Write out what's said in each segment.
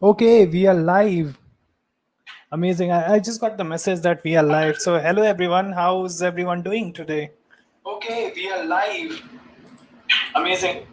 Okay, we are live. Amazing. I just got the message that we are live. So, hello everyone. How's everyone doing today? Okay, we are live. Amazing.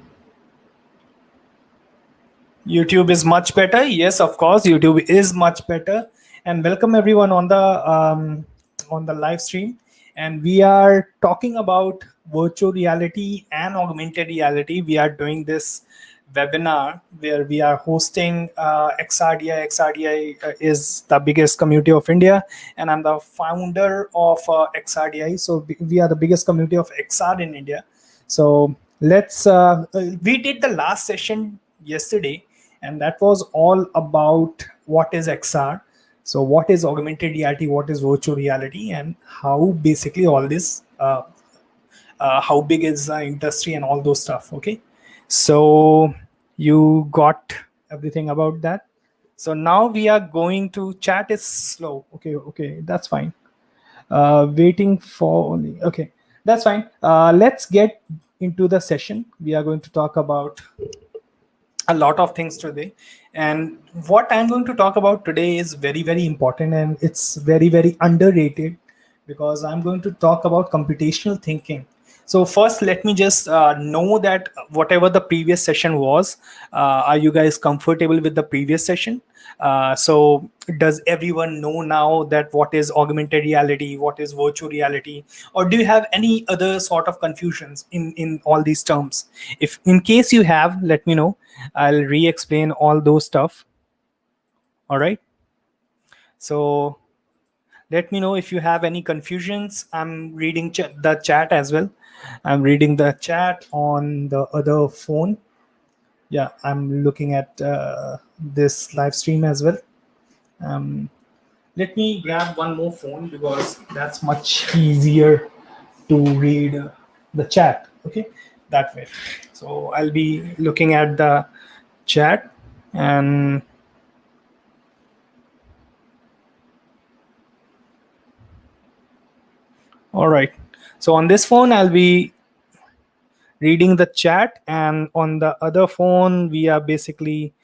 YouTube is much better. Yes, of course, YouTube is much better. And welcome everyone on the live stream. And we are talking about virtual reality and augmented reality. We are doing this webinar where we are hosting XRDI. XRDI is the biggest community of India, and I'm the founder of XRDI. So we are the biggest community of XR in India. So we did the last session yesterday, and that was all about what is XR. So what is augmented reality, what is virtual reality, and how basically all this, how big is the industry and all those stuff. Okay, so you got everything about that. So now we are going to chat is slow. Okay, that's fine. Waiting for only. Okay, that's fine. Let's get into the session. We are going to talk about a lot of things today, and what I'm going to talk about today is very very important, and it's very very underrated because I'm going to talk about computational thinking. So first let me just know that whatever the previous session was, are you guys comfortable with the previous session? So does everyone know now that what is augmented reality, what is virtual reality, or do you have any other sort of confusions in all these terms? If in case you have, let me know. I'll re-explain all those stuff. All right. So let me know if you have any confusions. I'm reading the chat as well. I'm reading the chat on the other phone. Yeah, I'm looking at this live stream as well. Um, Let me grab one more phone because that's much easier to read the chat. Okay, that way. So I'll be looking at the chat, and all right. So on this phone, I'll be reading the chat, and on the other phone, we are basically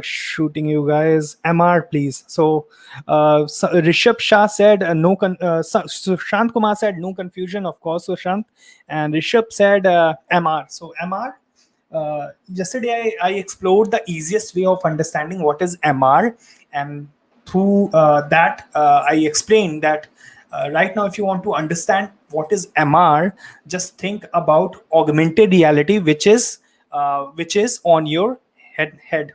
shooting you guys. MR, please. So Rishabh Shah said Sushant Kumar said no confusion, of course, Sushant. And Rishabh said MR. So MR. Yesterday, I explored the easiest way of understanding what is MR, and through that, I explained that right now, if you want to understand what is MR, just think about augmented reality, which is on your head.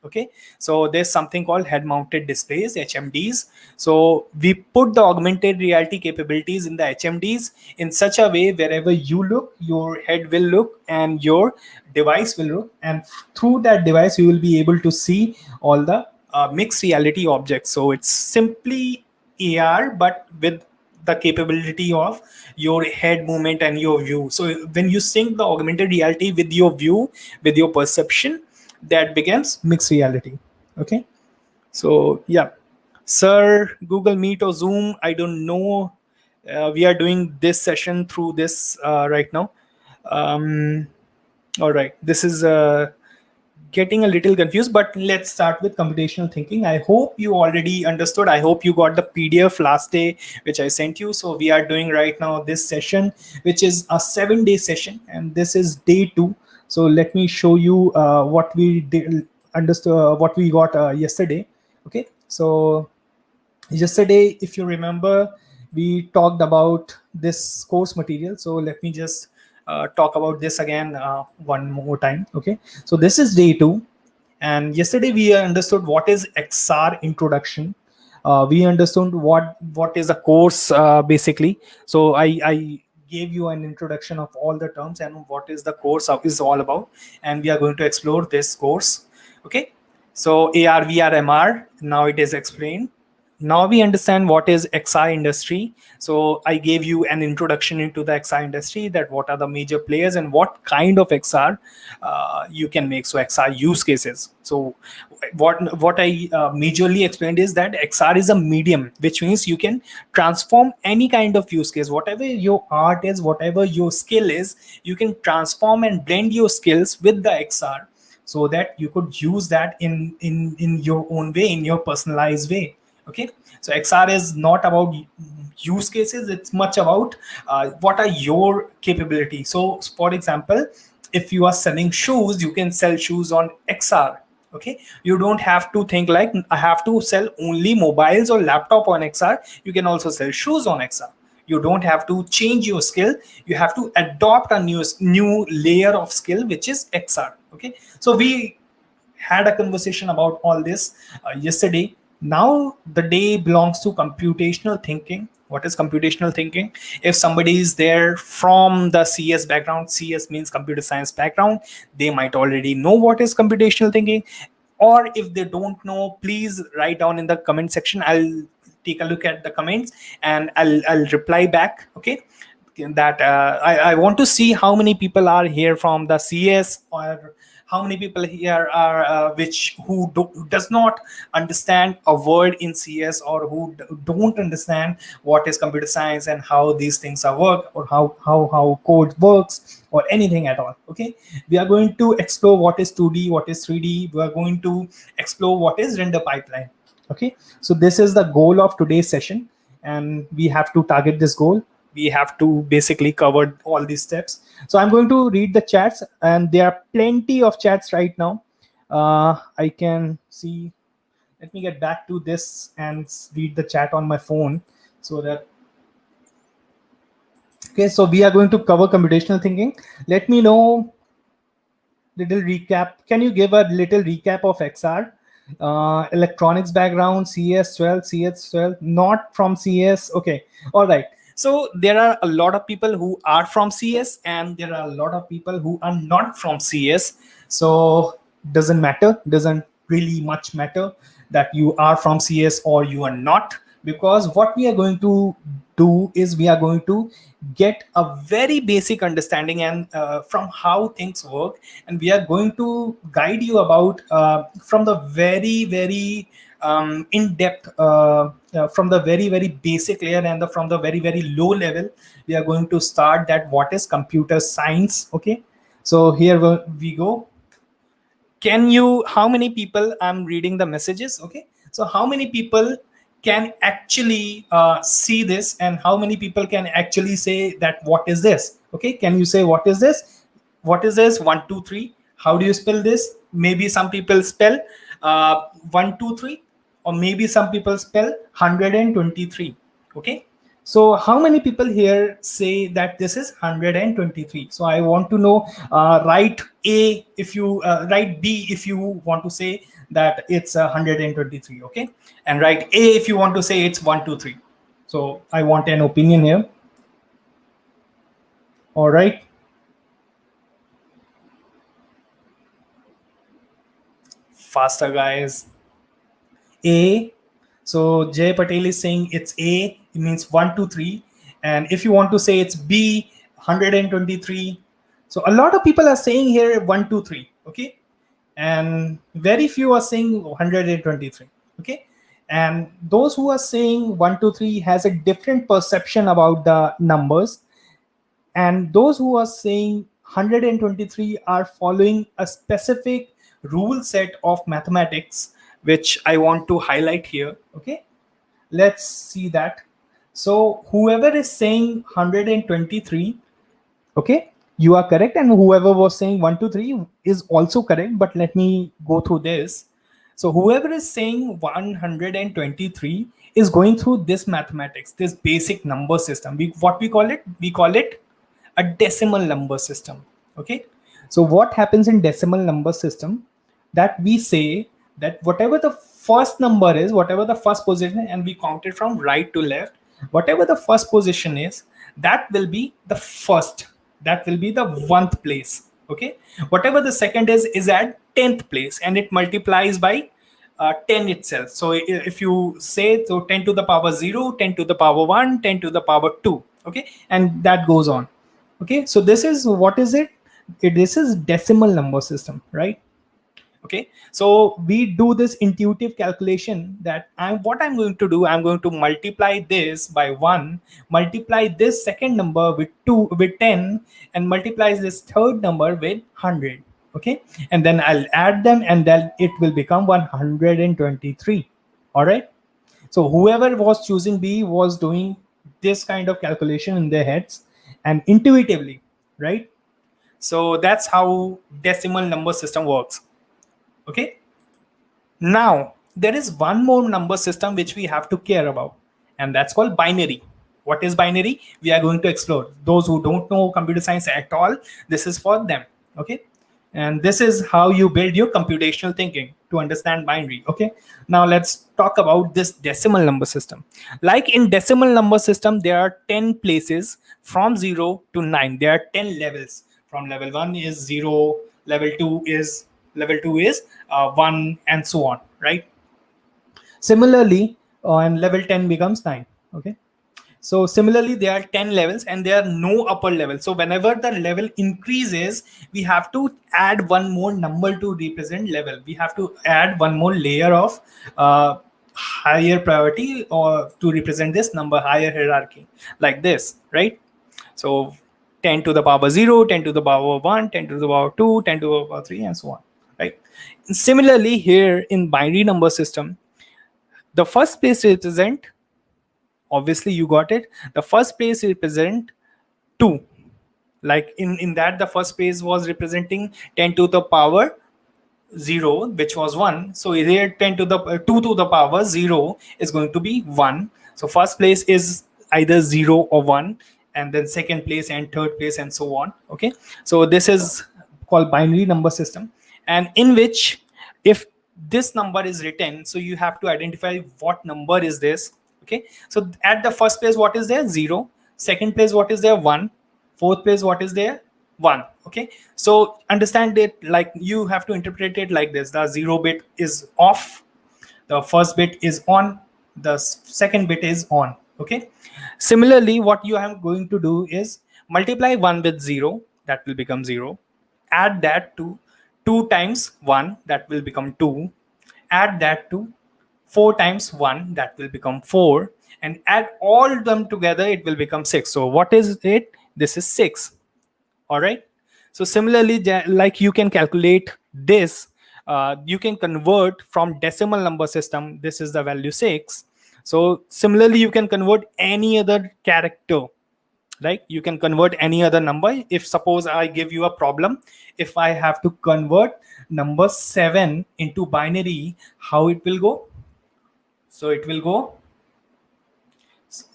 Okay, so there's something called head mounted displays, HMDs. So we put the augmented reality capabilities in the HMDs in such a way wherever you look, your head will look and your device will look, and through that device you will be able to see all the mixed reality objects. So it's simply AR but with the capability of your head movement and your view. So when you sync the augmented reality with your view, with your perception, that becomes mixed reality. Okay, so yeah, sir, Google Meet or Zoom, I don't know. We are doing this session through this right now. um, all right, this is getting a little confused, but let's start with computational thinking. I hope you already understood. I hope you got the PDF last day which I sent you. So we are doing right now this session, which is a 7-day session, and this is day 2. So let me show you what we did, understood, what we got yesterday. Okay, so yesterday, if you remember, we talked about this course material. So let me just talk about this again one more time. Okay, so this is day 2, and yesterday we understood what is XR introduction. We understood what is a course basically. So I gave you an introduction of all the terms and what is the course is all about, and we are going to explore this course. Okay, so AR, VR, MR, now it is explained. Now we understand what is XR industry. So I gave you an introduction into the XR industry, that what are the major players and what kind of XR you can make. So XR use cases. So what I majorly explained is that XR is a medium, which means you can transform any kind of use case, whatever your art is, whatever your skill is, you can transform and blend your skills with the XR so that you could use that in your own way, in your personalized way. Okay, so XR is not about use cases, it's much about what are your capabilities. So for example, if you are selling shoes, you can sell shoes on XR. Okay, you don't have to think like I have to sell only mobiles or laptop on XR. You can also sell shoes on XR. You don't have to change your skill, you have to adopt a new layer of skill, which is XR. Okay, so we had a conversation about all this yesterday. Now the day belongs to computational thinking. What is computational thinking? If somebody is there from the CS background, CS means computer science background, they might already know what is computational thinking. Or if they don't know, please write down in the comment section. I'll take a look at the comments and I'll reply back. Okay, that I want to see how many people are here from the CS, or how many people here are which who does not understand a word in CS, or who don't understand what is computer science and how these things are work, or how code works, or anything at all. Okay, we are going to explore what is 2D, what is 3D. We are going to explore what is render pipeline. Okay, so this is the goal of today's session, and we have to target this goal. We have to basically cover all these steps. So I'm going to read the chats, and there are plenty of chats right now. I can see. Let me get back to this and read the chat on my phone, so that. Okay, so we are going to cover computational thinking. Let me know little recap. Can you give a little recap of XR? Electronics background, CS 12, CS 12, not from CS. Okay, all right. So there are a lot of people who are from CS, and there are a lot of people who are not from CS. So doesn't matter, doesn't really much matter that you are from CS or you are not, because what we are going to do is we are going to get a very basic understanding and from how things work, and we are going to guide you about from the very in depth from the very basic layer, and from the very low level we are going to start that what is computer science. Okay, so here we go. Can you, how many people, I'm reading the messages. Okay, so how many people can actually see this, and how many people can actually say that what is this? Okay, can you say what is this? What is this? 1 2 3. How do you spell this? Maybe some people spell 1 2 3, or maybe some people spell 123. Okay, so how many people here say that this is 123? So I want to know. Write A if you write B if you want to say that it's 123. Okay, and write A if you want to say it's 1 2 3. So I want an opinion here. All right. Faster, guys. A. So Jay Patel is saying it's A. It means 1 2 3. And if you want to say it's B, 123. So a lot of people are saying here 1 2 3. Okay, and very few are saying 123. Okay, and those who are saying 1 2 3 has a different perception about the numbers, and those who are saying 123 are following a specific rule set of mathematics, which I want to highlight here. Okay, let's see that. So whoever is saying 123, okay, you are correct, and whoever was saying 1 2 3 is also correct, but let me go through this. So whoever is saying 123 is going through this mathematics, this basic number system. What we call it? We call it a decimal number system. Okay, so what happens in decimal number system, that we say that whatever the first number is, whatever the first position, and we count it from right to left, whatever the first position is, that will be the first, that will be the 1th place. Okay, whatever the second is at 10th place, and it multiplies by 10 itself. So if you say, so 10 to the power 0, 10 to the power 1, 10 to the power 2. Okay, and that goes on. Okay, so this is, what is it? This is decimal number system, right? Okay, so we do this intuitive calculation that what I'm going to do, I'm going to multiply this by 1, multiply this second number with 2 with 10, and multiply this third number with 100. Okay, and then I'll add them, and then it will become 123. All right. So whoever was choosing B was doing this kind of calculation in their heads and intuitively, right? So that's how decimal number system works. Okay. Now, there is one more number system which we have to care about, and that's called binary. What is binary? We are going to explore. Those who don't know computer science at all, this is for them. Okay. And this is how you build your computational thinking to understand binary. Okay. Now let's talk about this decimal number system. Like in decimal number system, there are 10 places from 0 to 9. There are 10 levels. From level 1 is 0, level 2 is 1, and so on, right? Similarly, on level 10 becomes 9. Okay. So similarly, there are 10 levels and there are no upper level. So whenever the level increases, we have to add one more number to represent level. We have to add one more layer of higher priority or to represent this number, higher hierarchy, like this, right? So 10 to the power 0, 10 to the power 1, 10 to the power 2, 10 to the power 3, and so on, right? Similarly, here in binary number system, the first place represent, obviously you got it, the first place represent 2. Like in that, the first place was representing 10 to the power 0, which was 1. So here 10 to the 2 to the power 0 is going to be 1. So first place is either 0 or 1, and then second place and third place and so on. Okay, so this is called binary number system, and in which if this number is written, so you have to identify what number is this. Okay, so at the first place, what is there? 0. Second place, what is there? 1. Fourth place, what is there? 1. Okay, so understand it, like you have to interpret it like this: the 0 bit is off, the first bit is on, the second bit is on. Okay, similarly, what you are going to do is multiply 1 with 0, that will become 0. Add that to 2 times 1, that will become 2. Add that to 4 times 1, that will become 4, and add all them together, it will become 6. So what is it? This is 6. All right. So similarly, like you can calculate this, you can convert from decimal number system, this is the value 6. So similarly, you can convert any other character, right? You can convert any other number. If suppose I give you a problem, if I have to convert number 7 into binary, how it will go? So it will go,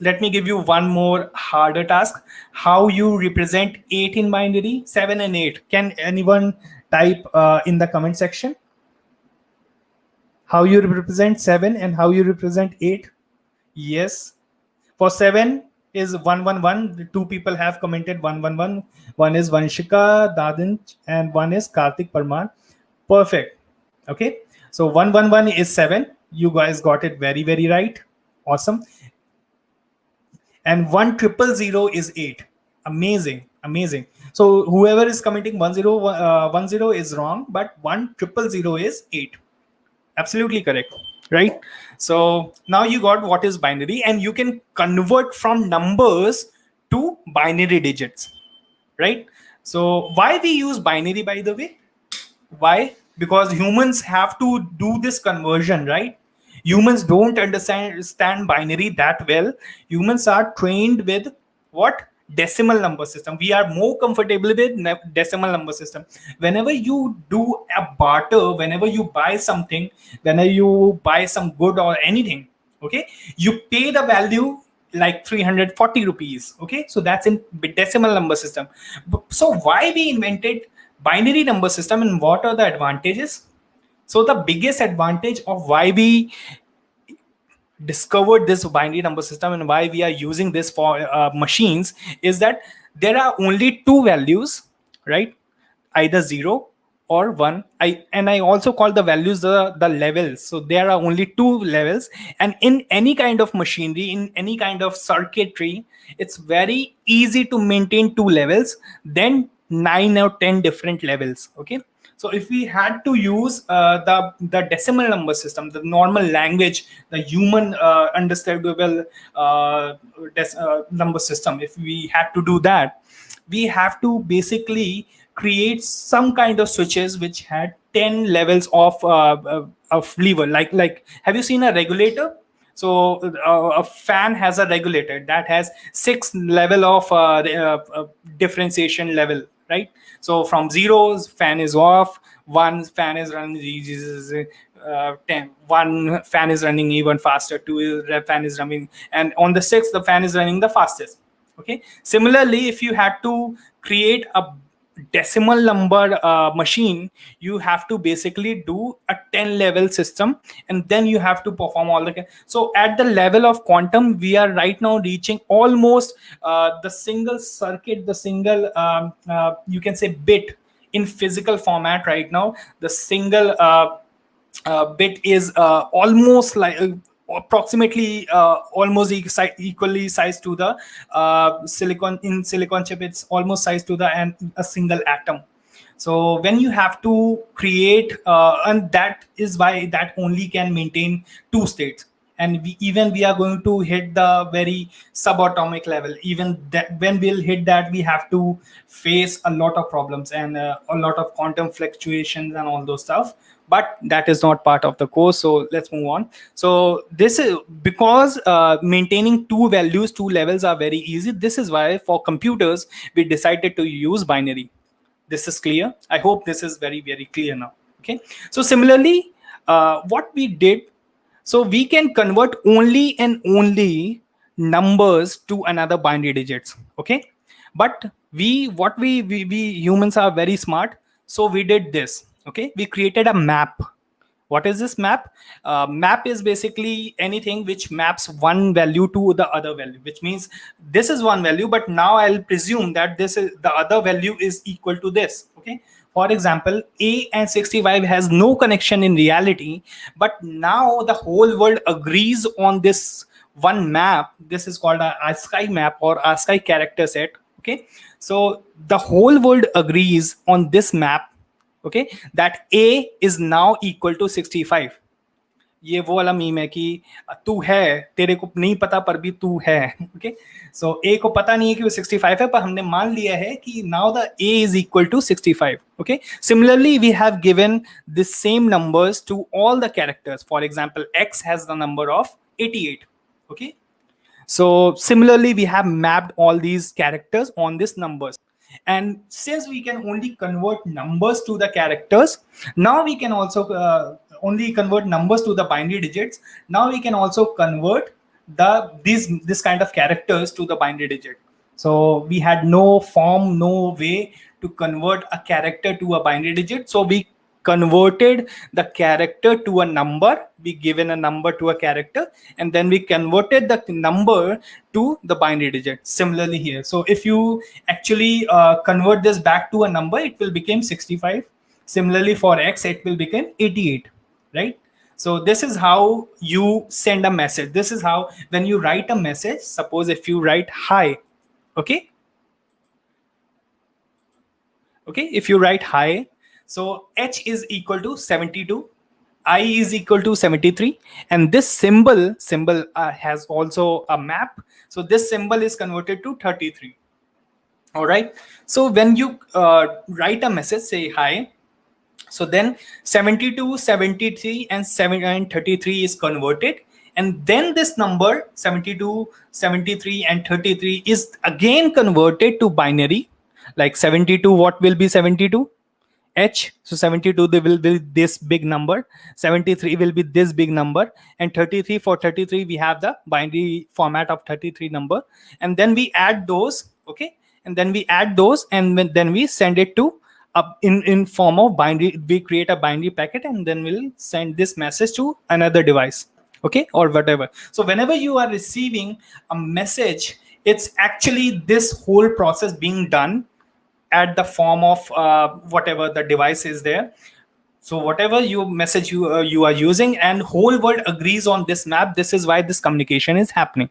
let me give you one more harder task. How you represent 8 in binary? 7 and 8. Can anyone type in the comment section how you represent 7 and how you represent 8? Yes. For 7 is 111. Two people have commented 111. One is Vanshika Dadinch and one is Karthik Parmar. Perfect. Okay. So 111 is 7. You guys got it very, very right. Awesome. And 1000 is 8. Amazing, amazing. So whoever is commenting 1010 is wrong, but 1000 is 8. Absolutely correct, right? So now you got what is binary, and you can convert from numbers to binary digits, right? So why we use binary, by the way? Why? Because humans have to do this conversion, right? Humans don't understand binary that well. Humans are trained with what? Decimal number system. We are more comfortable with decimal number system. Whenever you do a barter, whenever you buy something, whenever you buy some good or anything, okay, you pay the value like 340 rupees. Okay, so that's in decimal number system. So why we invented binary number system and what are the advantages? So the biggest advantage of why we discovered this binary number system and why we are using this for machines is that there are only two values, right? Either 0 or 1. I also call the values the levels. So there are only two levels, and in any kind of machinery, in any kind of circuitry, it's very easy to maintain two levels than 9 or 10 different levels. Okay, so if we had to use the decimal number system, the normal language, the human understandable number system, if we had to do that, we have to basically create some kind of switches which had 10 levels of lever. Like have you seen a regulator? So a fan has a regulator that has 6 level of differentiation level, right? So from zeros, fan is off, one fan is running 10, one fan is running even faster, two fan is running, and on the sixth the fan is running the fastest. Okay, similarly, if you had to create a decimal number machine, you have to basically do a 10 level system, and then you have to perform all the. So at the level of quantum, we are right now reaching almost the single circuit, the single you can say bit in physical format right now. The single bit is almost like approximately almost equally sized to the silicon. In silicon chip, it's almost sized to the and a single atom. So when you have to create and that is why that only can maintain two states, and even we are going to hit the very subatomic level. Even that, when we'll hit that, we have to face a lot of problems and a lot of quantum fluctuations and all those stuff, but that is not part of the course, so let's move on. So this is because maintaining two values, two levels are very easy. This is why for computers we decided to use binary. This is clear. I hope this is very, very clear now. Okay, so similarly, what we did, so we can convert only and only numbers to another binary digits. Okay, but we humans are very smart, so we did this. Okay, we created a map. What is this map? Map is basically anything which maps one value to the other value, which means this is one value, but now I'll presume that this is the other value is equal to this. Okay, for example, a and 65 has no connection in reality, but now the whole world agrees on this one map. This is called a ASCII map or ASCII character set. Okay, so the whole world agrees on this map. Okay, that a is now equal to 65. ये वो वाला meme है कि तू है, तेरे को नहीं पता पर भी तू है. ओके, सो ए को पता नहीं है कि वो 65 है, पर हमने मान लिया है कि now the A is equal to 65. Okay, similarly we have given the same numbers to all the characters. For example x has the number of 88. Okay, so similarly we have mapped all these characters on these numbers, and since we can only convert numbers to the characters, now we can also only convert numbers to the binary digits. Now we can also convert this kind of characters to the binary digit. So we had no form, no way to convert a character to a binary digit, so we converted the character to a number. We given a number to a character, and then we converted the number to the binary digit. Similarly here, so if you actually convert this back to a number, it will become 65. Similarly for x, it will become 88, right? So this is how you send a message. This is how, when you write a message, suppose if you write hi. Okay, okay, if you write hi, so h is equal to 72, I is equal to 73, and this symbol has also a map. So this symbol is converted to 33. All right, so when you write a message, say hi, so then 72, 73 and 7 and 33 is converted, and then this number 72, 73 and 33 is again converted to binary. Like 72, what will be 72? H. So 72 they will be this big number, 73 will be this big number, and 33, for 33 we have the binary format of 33 number, and then we add those. Okay, and then we add those, and then we send it to in form of binary. We create a binary packet, and then we'll send this message to another device. Okay, or whatever. So whenever you are receiving a message, it's actually this whole process being done at the form of whatever the device is there. So whatever you message you are using, and whole world agrees on this map. This is why this communication is happening.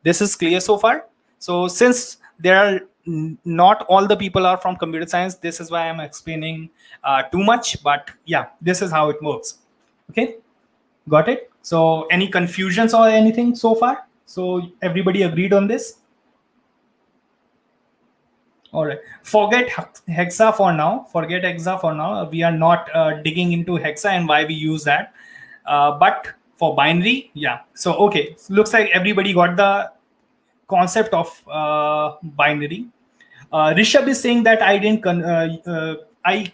This is clear so far? So since there are not all the people are from computer science, this is why I'm explaining too much, but yeah, this is how it works. Okay, got it? So any confusions or anything so far? So everybody agreed on this? All right. Forget hexa for now. Forget hexa for now. We are not digging into hexa and why we use that. But for binary, yeah. So okay, looks like everybody got the concept of binary. Rishabh is saying that I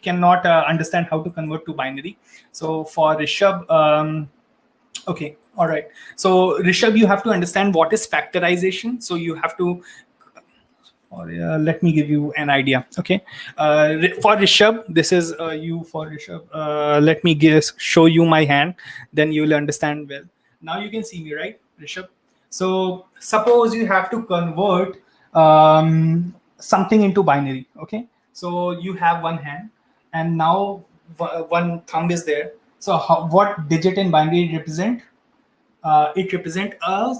cannot understand how to convert to binary. So for Rishabh, okay, all right. So Rishabh, you have to understand what is factorization. So you have to or let me give you an idea. Okay, for Rishabh, this is you for Rishabh. Let me show you my hand, then you will understand well. Now you can see me, right, Rishabh? So suppose you have to convert something into binary. Okay, so you have one hand, and now one thumb is there. So what digit in binary represent? It represent a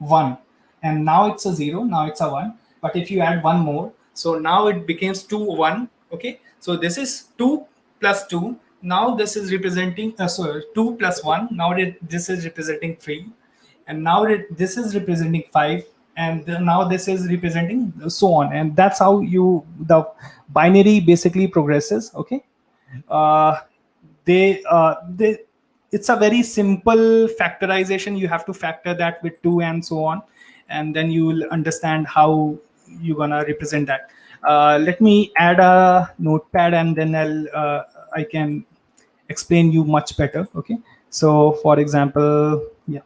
1, and now it's a 0, now it's a 1. But if you add one more, so now it becomes 2 1. Okay, so this is 2 plus 2. Now this is representing 2 plus 1. Now this is representing 3, and now this is representing 5, and now this is representing so on, and that's how the binary basically progresses. Okay, uh, they it's a very simple factorization. You have to factor that with 2 and so on, and then you will understand how you're gonna represent that. Let me add a notepad, and then I can explain you much better. Okay, so for example, yeah.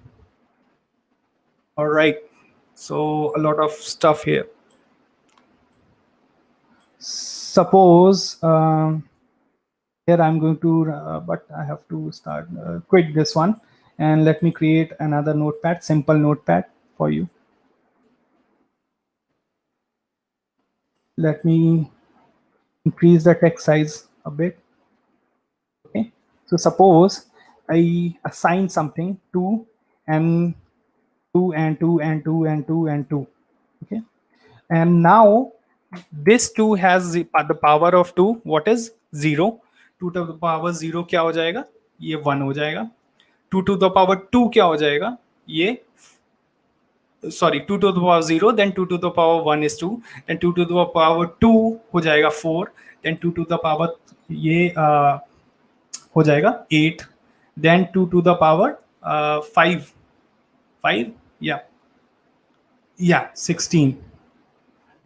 All right, so a lot of stuff here. Suppose here I'm going to but I have to start quit this one, and let me create another notepad, simple notepad for you. Let me increase the text size a bit. Okay, so suppose I assign something 2 and 2 and 2 and 2 and 2 and 2. Okay, and now this 2 has the power of 2. What is 0? 2 to the power 0 क्या हो जाएगा? ये 1 हो जाएगा. 2 to the power 2 क्या हो जाएगा? ये sorry, 2 to the power 0, then 2 to the power 1 is 2, then 2 to the power 2 हो जाएगा 4, then 2 to the power ये हो जाएगा 8, then 2 to the power 5 5, yeah 16,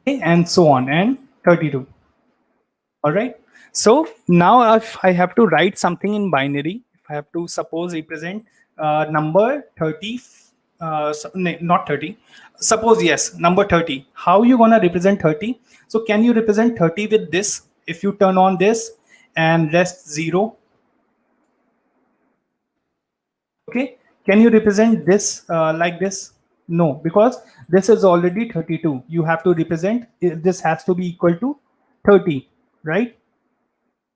okay, and so on, and 32. All right, so now if I have to write something in binary, if I have to suppose represent number 30, not 30, suppose yes, number 30, how you gonna represent 30? So can you represent 30 with this? If you turn on this and rest 0, okay, can you represent this like this? No, because this is already 32. You have to represent this has to be equal to 30, right?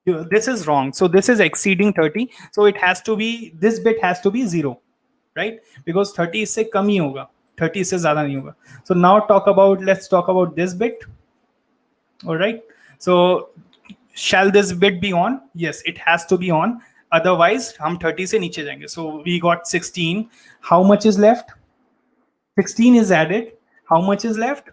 This is wrong, so this is exceeding 30, so it has to be, this bit has to be 0, right? Because 30 से कम ही होगा, 30 से ज़्यादा नहीं होगा. So now let's talk about this bit. All right, so shall this bit be on? Yes, it has to be on, otherwise हम 30 से नीचे जाएंगे. So we got 16. How much is left? 16 is added. How much is left?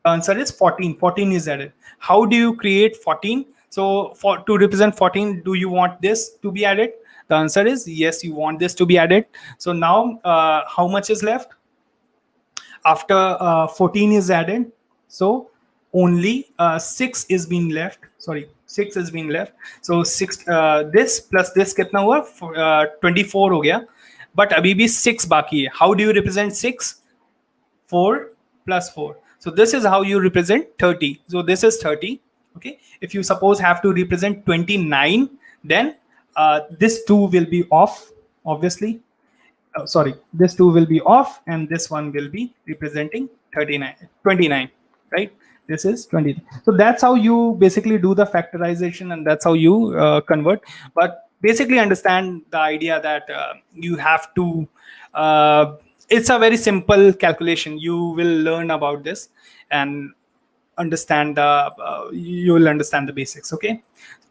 Answer is 14. 14 is added. How do you create 14? So for to represent 14, do you want this to be added? The answer is yes, you want this to be added. So now how much is left after 14 is added? So only 6 is being left. Sorry, 6 is being left. So 6 this plus this कितना हुआ? 24 हो गया. But अभी भी 6 बाकी है. How do you represent 6? 4 plus 4. So this is how you represent 30. So this is 30. Okay, if you suppose have to represent 29, then this 2 will be off, obviously. Sorry, this 2 will be off, and this one will be representing 29, right? This is 20. So that's how you basically do the factorization, and that's how you convert. But basically understand the idea that you have to it's a very simple calculation. You will learn about this and understand the you will understand the basics. Okay,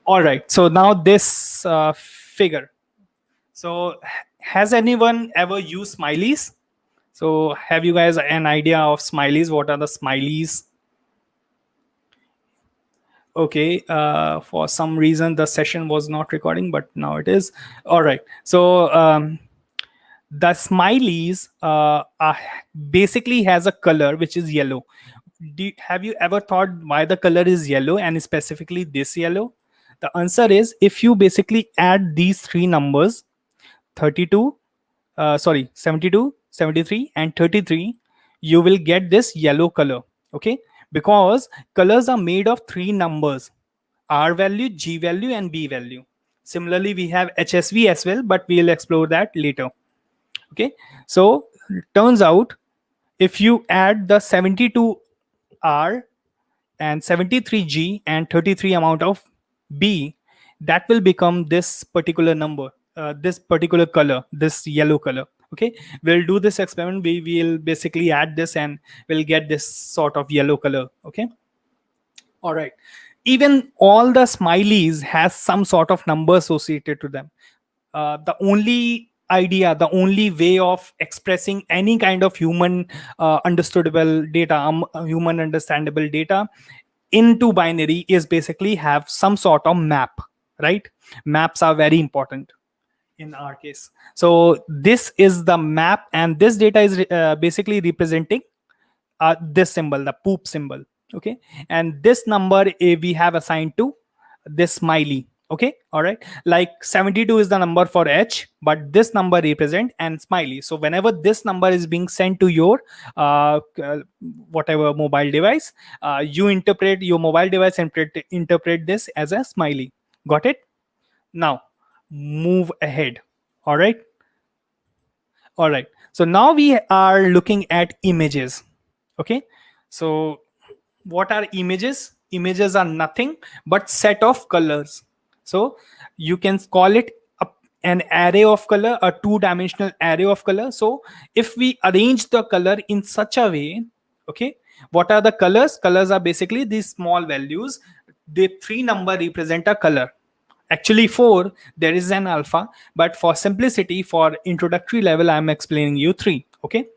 all right, so now this figure. So has anyone ever used smileys? So have you guys an idea of smileys? What are the smileys? Okay, for some reason the session was not recording, but now it is. All right. So the smileys basically has a color which is yellow. Have you ever thought why the color is yellow, and specifically this yellow? The answer is, if you basically add these three numbers, 32, 72, 73, and 33, you will get this yellow color. Okay, because colors are made of three numbers: R value, G value, and B value. Similarly, we have HSV as well, but we'll explore that later. Okay, so turns out, if you add the 72R and 73G and 33 amount of B, that will become this particular number, this particular color, this yellow color. Okay, we'll do this experiment. We will basically add this and we'll get this sort of yellow color. Okay, all right. Even all the smileys has some sort of number associated to them. The only idea, the only way of expressing any kind of human understandable data, human understandable data into binary is basically have some sort of map, right? Maps are very important in our case. So this is the map, and this data is basically representing this symbol, the poop symbol. Okay, and this number we have assigned to this smiley. Okay, all right, like 72 is the number for H, but this number represent and smiley. So whenever this number is being sent to your whatever mobile device, you interpret your mobile device and interpret this as a smiley. Got it? Now move ahead. All right, all right, so now we are looking at images. Okay, so what are images? Images are nothing but set of colors. So you can call it an array of color, a two-dimensional array of color. So if we arrange the color in such a way, okay, what are the colors? Colors are basically these small values. The three number represent a color. Actually four, there is an alpha, but for simplicity, for introductory level, I'm explaining you three. Okay,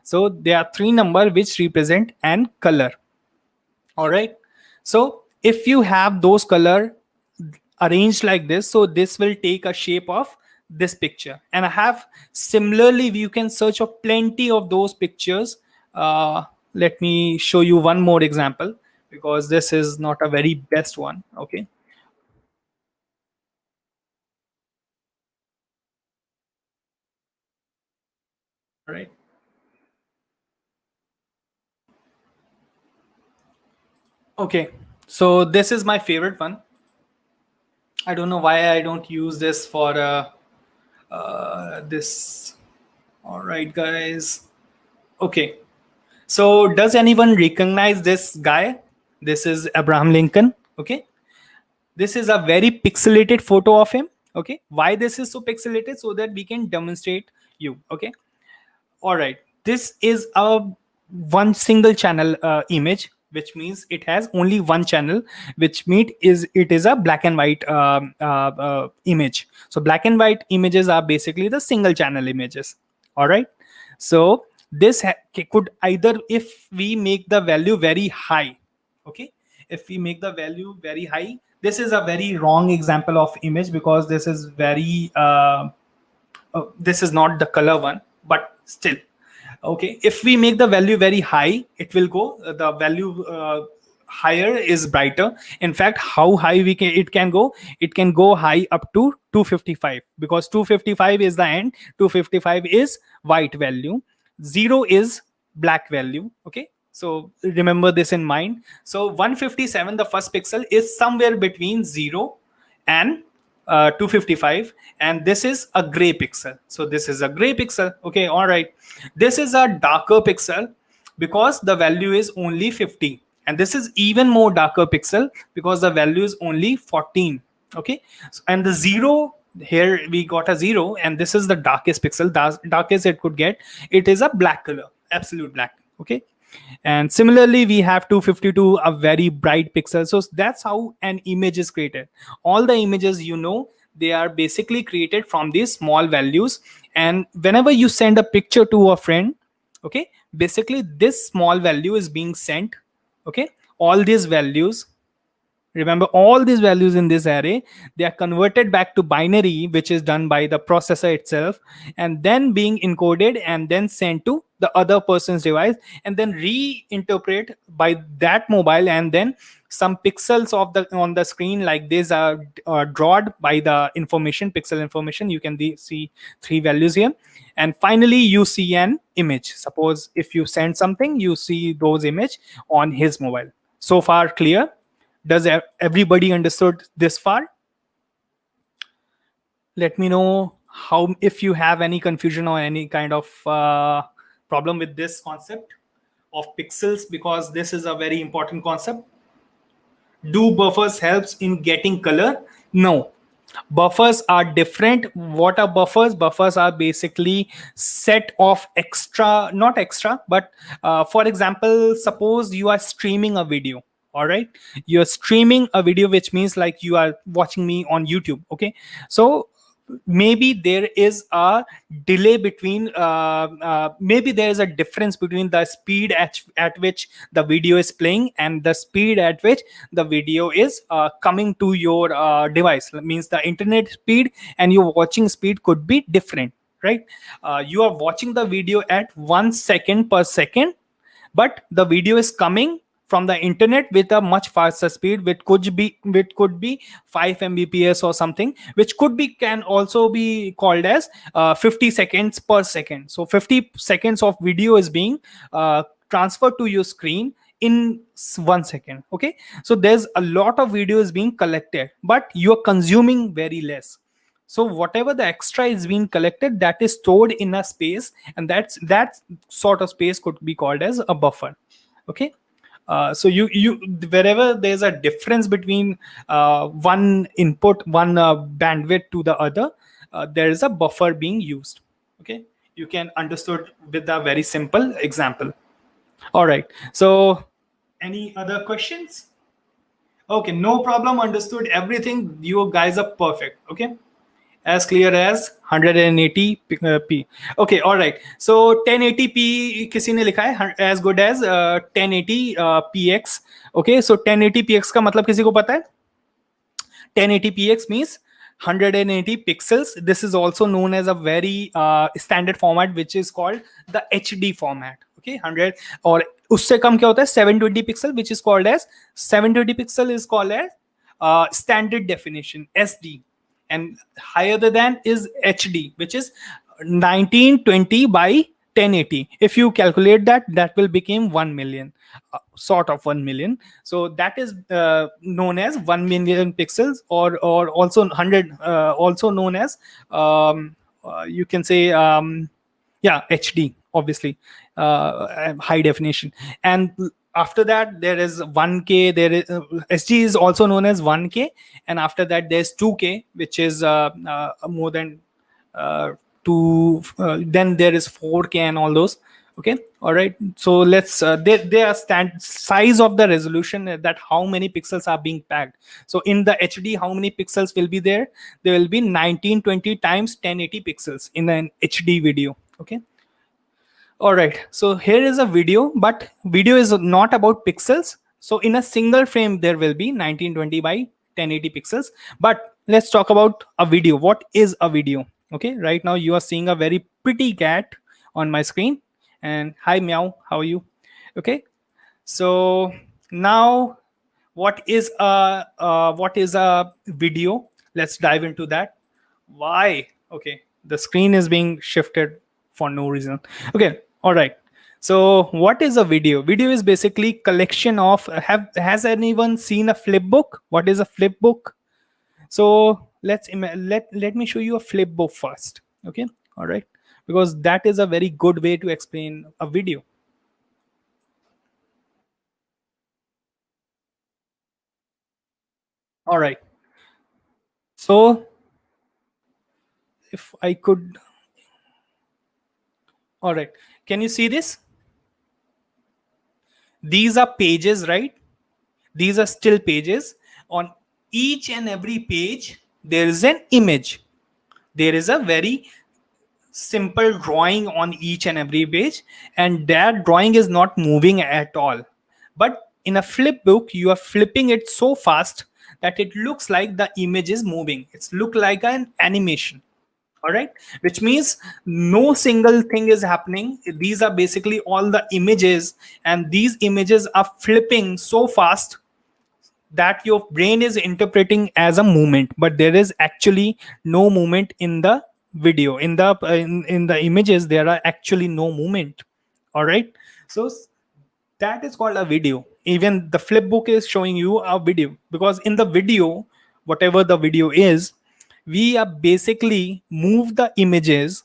so there are three number which represent an color. All right, so if you have those color arranged like this, so this will take a shape of this picture. And I have similarly, you can search for plenty of those pictures. Let me show you one more example, because this is not a very best one. Okay, all right. Okay, so this is my favorite one. I don't know why I don't use this for this. All right, guys. Okay, so does anyone recognize this guy? This is Abraham Lincoln. Okay, this is a very pixelated photo of him. Okay, why this is so pixelated? So that we can demonstrate you. Okay, all right, this is a one single channel image, which means it has only one channel, which means is it is a black and white image. So black and white images are basically the single channel images. All right, so this could either, if we make the value very high, okay, if we make the value very high, this is a very wrong example of image, because this is very this is not the color one, but still, okay, if we make the value very high, it will go the value higher is brighter. In fact, how high it can go, it can go high up to 255, because 255 is the end. 255 is white value, 0 is black value. Okay, so remember this in mind. So 157, the first pixel, is somewhere between 0 and 255, and this is a gray pixel. So this is a gray pixel. Okay, all right, this is a darker pixel because the value is only 50, and this is even more darker pixel because the value is only 14. Okay, and the 0 here, we got a 0, and this is the darkest pixel, darkest it could get. It is a black color, absolute black. Okay, and similarly we have 252, a very bright pixel. So that's how an image is created. All the images, they are basically created from these small values, and whenever you send a picture to a friend, okay, basically this small value is being sent. Okay, all these values, Remember, all these values in this array, they are converted back to binary, which is done by the processor itself, and then being encoded and then sent to the other person's device, and then reinterpret by that mobile, and then some pixels of the on the screen like this are drawn by the information, pixel information. You can see three values here, and finally you see an image. Suppose if you send something, you see those image on his mobile. So far clear? Does everybody understood this far? Let me know how, if you have any confusion or any kind of problem with this concept of pixels, because this is a very important concept. Do buffers helps in getting color? No, buffers are different. What are buffers? Buffers are basically set of extra, not extra, but for example, suppose you are streaming a video. All right, you're streaming a video, which means like you are watching me on YouTube. Okay, so maybe there is a delay between maybe there is a difference between the speed at which the video is playing and the speed at which the video is coming to your device. That means the internet speed and your watching speed could be different, right? You are watching the video at 1 second per second, but the video is coming from the internet with a much faster speed, which could be 5 mbps or something, which could be, can also be called as 50 seconds per second. So 50 seconds of video is being transferred to your screen in 1 second. Okay, so there's a lot of videos being collected, but you're consuming very less. So whatever the extra is being collected, that is stored in a space, and that sort of space could be called as a buffer. Okay, so you wherever there's a difference between one input, one bandwidth to the other, there is a buffer being used. Okay, you can understood with a very simple example. All right, so any other questions? Okay, no problem, understood everything. You guys are perfect. Okay, as clear as 180 p. Okay, all right, so 1080p किसी ने लिखा है as good as 1080 px. Okay, so 1080 px का मतलब किसी को पता है? 1080px means 180 pixels. This is also known as a very standard format, which is called the HD format. Okay, 100 और उससे कम क्या होता है? 720 pixel, which is called as 720 pixel is called as standard definition, SD, and higher than is HD, which is 1920 by 1080. If you calculate that, that will become 1 million, sort of 1 million. So that is known as 1 million pixels, or also 100, also known as you can say yeah, HD, obviously, high definition. And after that there is 1K. There is SD is also known as 1K, and after that there's 2K, which is more than then there is 4K and all those. Okay, all right, so let's they are size of the resolution, that how many pixels are being packed. So in the HD, how many pixels will be there? There will be 1920 times 1080 pixels in an HD video. Okay, all right, so here is a video, but video is not about pixels. So in a single frame, there will be 1920 by 1080 pixels. But let's talk about a video. What is a video? Okay, right now you are seeing a very pretty cat on my screen. And hi, meow, how are you? Okay, so now what is a video? Let's dive into that. Why? Okay, the screen is being shifted for no reason. Okay, all right, so what is a video? Video is basically collection of has anyone seen a flip book? What is a flip book? So let me show you a flip book first. Okay, all right, because that is a very good way to explain a video. All right, so if I could, all right, can you see this? These are pages, right? These are still pages. On each and every page there is an image. There is a very simple drawing on each and every page, and that drawing is not moving at all, but in a flip book, you are flipping it so fast that it looks like the image is moving. It's look like an animation. All right, which means no single thing is happening. These are basically all the images, and these images are flipping so fast that your brain is interpreting as a movement, but there is actually no movement in the video. In the images there are actually no movement. All right, so that is called a video. Even the flip book is showing you a video, because in the video, whatever the video is, we are basically move the images.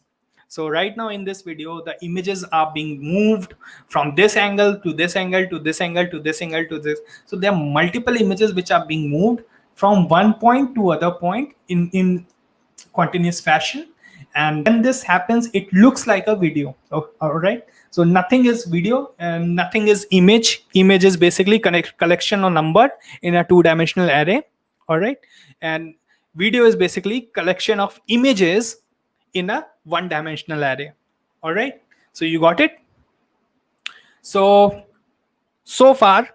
So right now in this video, the images are being moved from this angle to this angle to this angle to this angle to this. So there are multiple images which are being moved from one point to other point in continuous fashion. And when this happens, it looks like a video. Oh, all right, so nothing is video and nothing is image. Image is basically collection of number in a two-dimensional array. All right, and video is basically collection of images in a one-dimensional array. All right, so you got it. So far,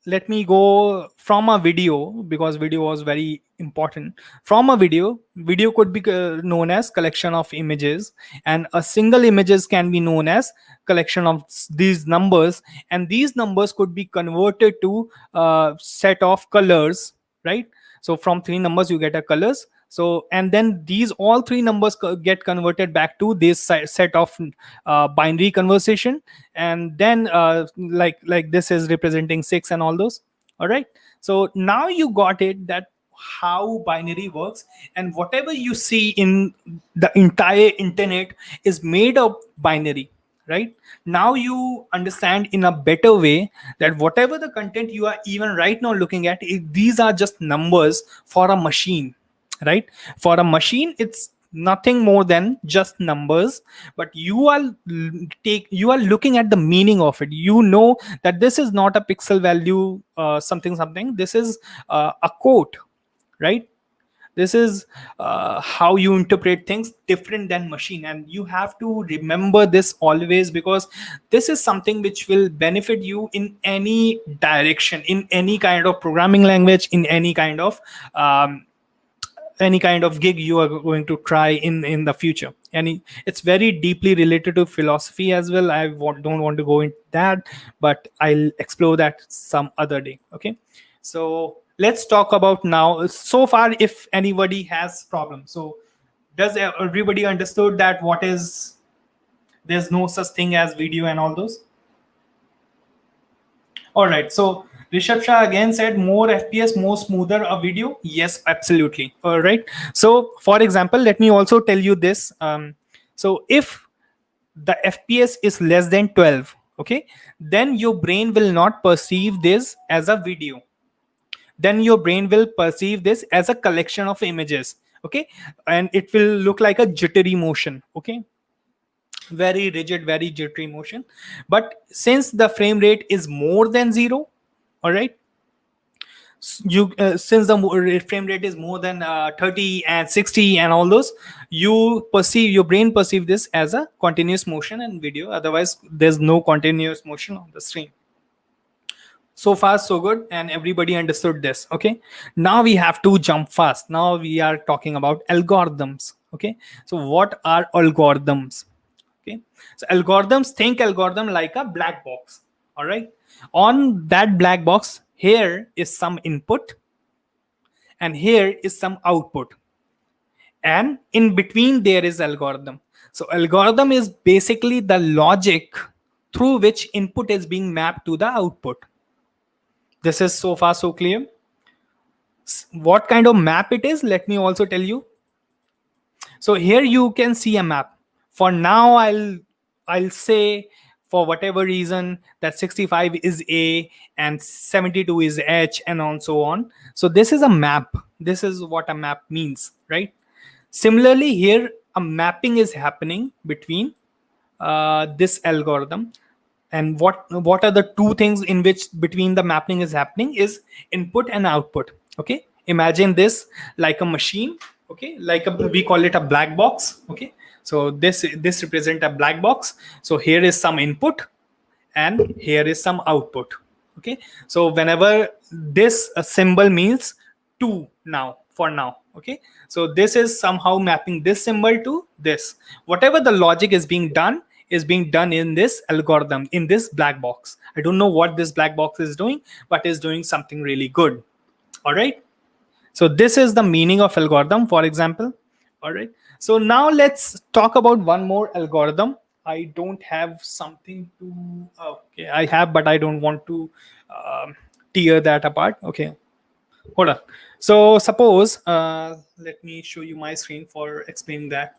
let me go from a video, because video was very important. From a video could be known as collection of images, and a single images can be known as collection of these numbers, and these numbers could be converted to a set of colors, right? So from three numbers you get a colors. So and then these all three numbers get converted back to this set of binary conversation, and then like this is representing 6 and all those. All right, so now you got it, that how binary works, and whatever you see in the entire internet is made of binary. Right now you understand in a better way that whatever the content you are even right now looking at, these are just numbers for a machine. Right, for a machine it's nothing more than just numbers, but you are looking at the meaning of it. You know that this is not a pixel value something something, this is a quote. Right, this is how you interpret things different than machine, and you have to remember this always, because this is something which will benefit you in any direction, in any kind of programming language, in any kind of gig you are going to try in the future. And it's very deeply related to philosophy as well. Don't want to go into that, but I'll explore that some other day. Okay, so let's talk about now. So far, if anybody has problem, so does everybody understood that what is, there's no such thing as video and all those? All right, so Rishabh Shah again said more FPS, more smoother a video. Yes, absolutely. All right. So, for example, let me also tell you this. So, if the FPS is less than 12, okay, then your brain will not perceive this as a video. Then your brain will perceive this as a collection of images. Okay, and it will look like a jittery motion. Okay, very rigid, very jittery motion. But since the frame rate is more than 0, all right, you since the frame rate is more than 30 and 60 and all those, your brain perceive this as a continuous motion and video. Otherwise there's no continuous motion on the screen. So far so good, and everybody understood this. Okay, now we have to jump fast. Now we are talking about algorithms. Okay, so what are algorithms? Okay, so algorithms, think algorithm like a black box. All right, on that black box, here is some input and here is some output, and in between there is algorithm. So algorithm is basically the logic through which input is being mapped to the output. This is so far so clear. What kind of map it is, let me also tell you. So here you can see a map. For now I'll say, for whatever reason, that 65 is A and 72 is H, and so on. So this is a map. This is what a map means, right? Similarly, here a mapping is happening between this algorithm. And what are the two things in which between the mapping is happening is input and output. Okay, imagine this like a machine. Okay, we call it a black box. Okay, so this represent a black box. So here is some input, and here is some output. Okay, so whenever this symbol means 2 now, for now. Okay, so this is somehow mapping this symbol to this. Whatever the logic is being done in this algorithm, in this black box. I don't know what this black box is doing, but is doing something really good. All right, so this is the meaning of algorithm, for example. All right, so now let's talk about one more algorithm. I don't have something to, okay, I have, but I don't want to um, tear that apart. Okay, hold on. So suppose, let me show you my screen for explaining that.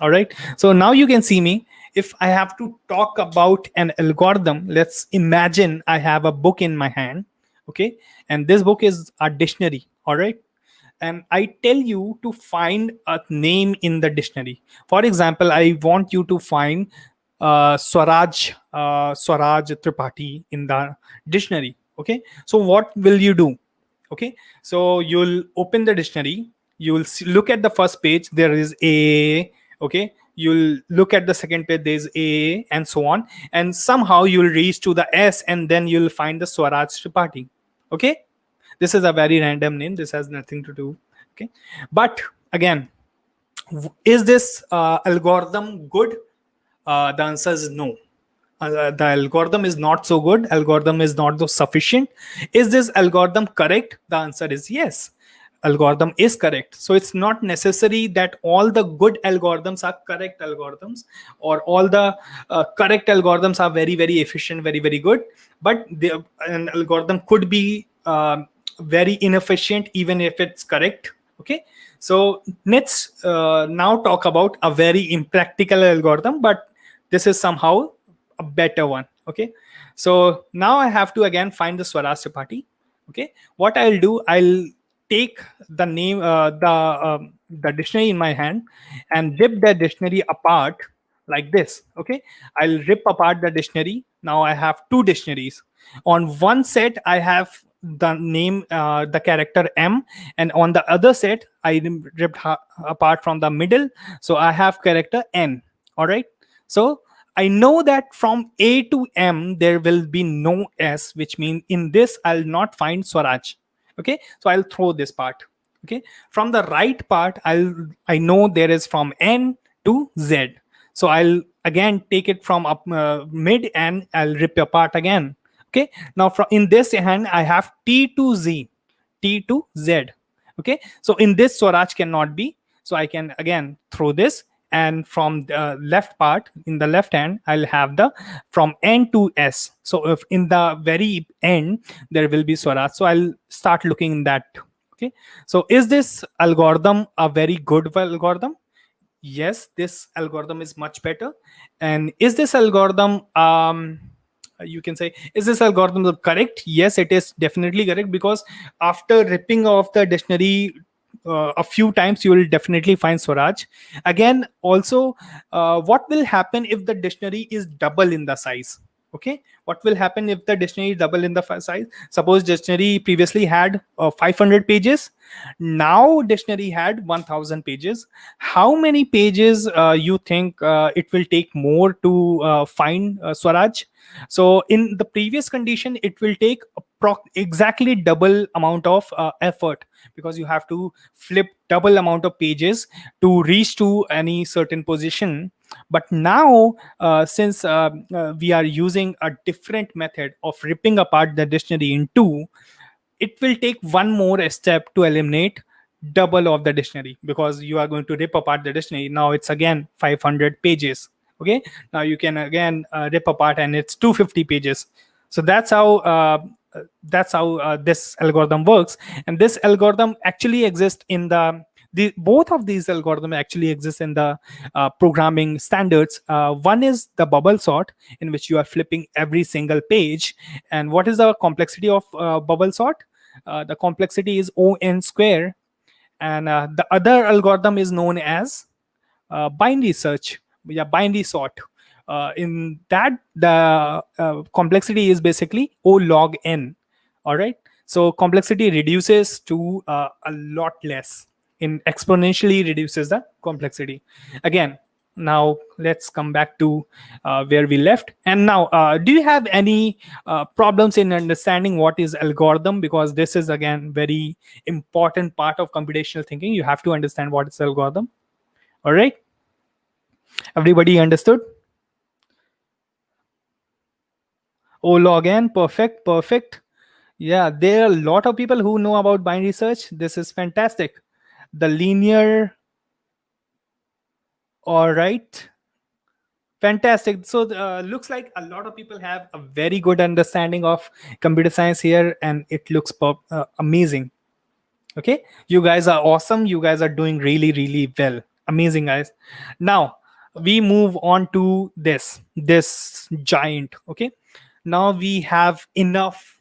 All right, so now you can see me. If I have to talk about an algorithm, let's imagine I have a book in my hand. Okay, and this book is a dictionary. All right, and I tell you to find a name in the dictionary. For example, I want you to find Swaraj Tripathi in the dictionary. Okay, so what will you do? Okay, so you'll open the dictionary, you'll look at the first page, there is a. Okay, you'll look at the second page, there's a, and so on, and somehow you'll reach to the S, and then you'll find the Swaraj Tripathi. Okay, this is a very random name, this has nothing to do. Okay, but again, is this algorithm good? The answer is no. The algorithm is not so good, algorithm is not so sufficient. Is this algorithm correct? The answer is yes, algorithm is correct. So it's not necessary that all the good algorithms are correct algorithms, or all the correct algorithms are very very efficient, very very good. But an algorithm could be very inefficient even if it's correct. Okay, so let's now talk about a very impractical algorithm, but this is somehow a better one. Okay, so now I have to again find the Swaraj Tripathi. Okay, what I'll do, I'll take the name, the dictionary in my hand, and rip the dictionary apart like this. Okay, I'll rip apart the dictionary. Now I have two dictionaries. On one set I have the name, the character M, and on the other set I ripped apart from the middle, so I have character N. All right, so I know that from A to M there will be no S, which means in this I'll not find Swaraj. Okay, so I'll throw this part. Okay, from the right part I know there is from N to Z, so I'll again take it from up mid, and I'll rip apart again. Okay, now from in this hand I have T to Z, T to Z. Okay, so in this Swaraj cannot be, so I can again throw this, and from the left part, in the left hand I'll have the from N to S. So if in the very end there will be Swaraj, so I'll start looking in that. Okay, so is this algorithm a very good algorithm? Yes, this algorithm is much better. And is this algorithm, you can say, is this algorithm correct? Yes, it is definitely correct, because after ripping off the dictionary a few times you will definitely find Swaraj. Again, also, what will happen if the dictionary is double in the size? Okay, what will happen if the dictionary is double in the size? Suppose dictionary previously had 500 pages, now dictionary had 1000 pages. How many pages you think it will take more to find Swaraj? So in the previous condition it will take exactly double amount of effort, because you have to flip double amount of pages to reach to any certain position. But now since we are using a different method of ripping apart the dictionary in two, it will take one more step to eliminate double of the dictionary, because you are going to rip apart the dictionary. Now it's again 500 pages. Okay, now you can again rip apart, and it's 250 pages. So that's how this algorithm works. And this algorithm actually exists in both of these algorithms actually exist in the programming standards. One is the bubble sort, in which you are flipping every single page. And what is the complexity of bubble sort? The complexity is O(n) square. And the other algorithm is known as binary search, yeah, binary sort. In that, the complexity is basically O log n. All right, so complexity reduces to a lot less, in exponentially reduces the complexity. Again, Now let's come back to where we left. And now, do you have any problems in understanding what is algorithm? Because this is again very important part of computational thinking. You have to understand what is algorithm. All right, everybody understood? O log n, perfect, perfect. Yeah, there are a lot of people who know about binary search. This is fantastic. The linear, all right. Fantastic. So looks like a lot of people have a very good understanding of computer science here, and it looks amazing. Okay, you guys are awesome. You guys are doing really, really well. Amazing, guys. Now we move on to this giant. Okay, now we have enough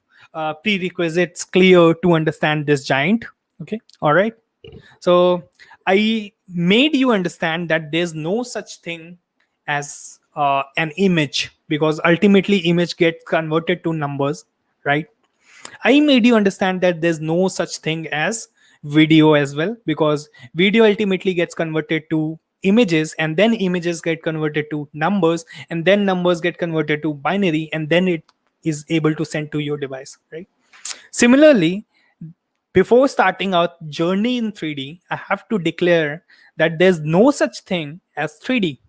prerequisites clear to understand this giant. Okay, all right. So I made you understand that there's no such thing as an image, because ultimately image gets converted to numbers, right? I made you understand that there's no such thing as video as well, because video ultimately gets converted to images, and then images get converted to numbers, and then numbers get converted to binary, and then it is able to send to your device, right? Similarly, before starting our journey in 3D, I have to declare that there's no such thing as 3D.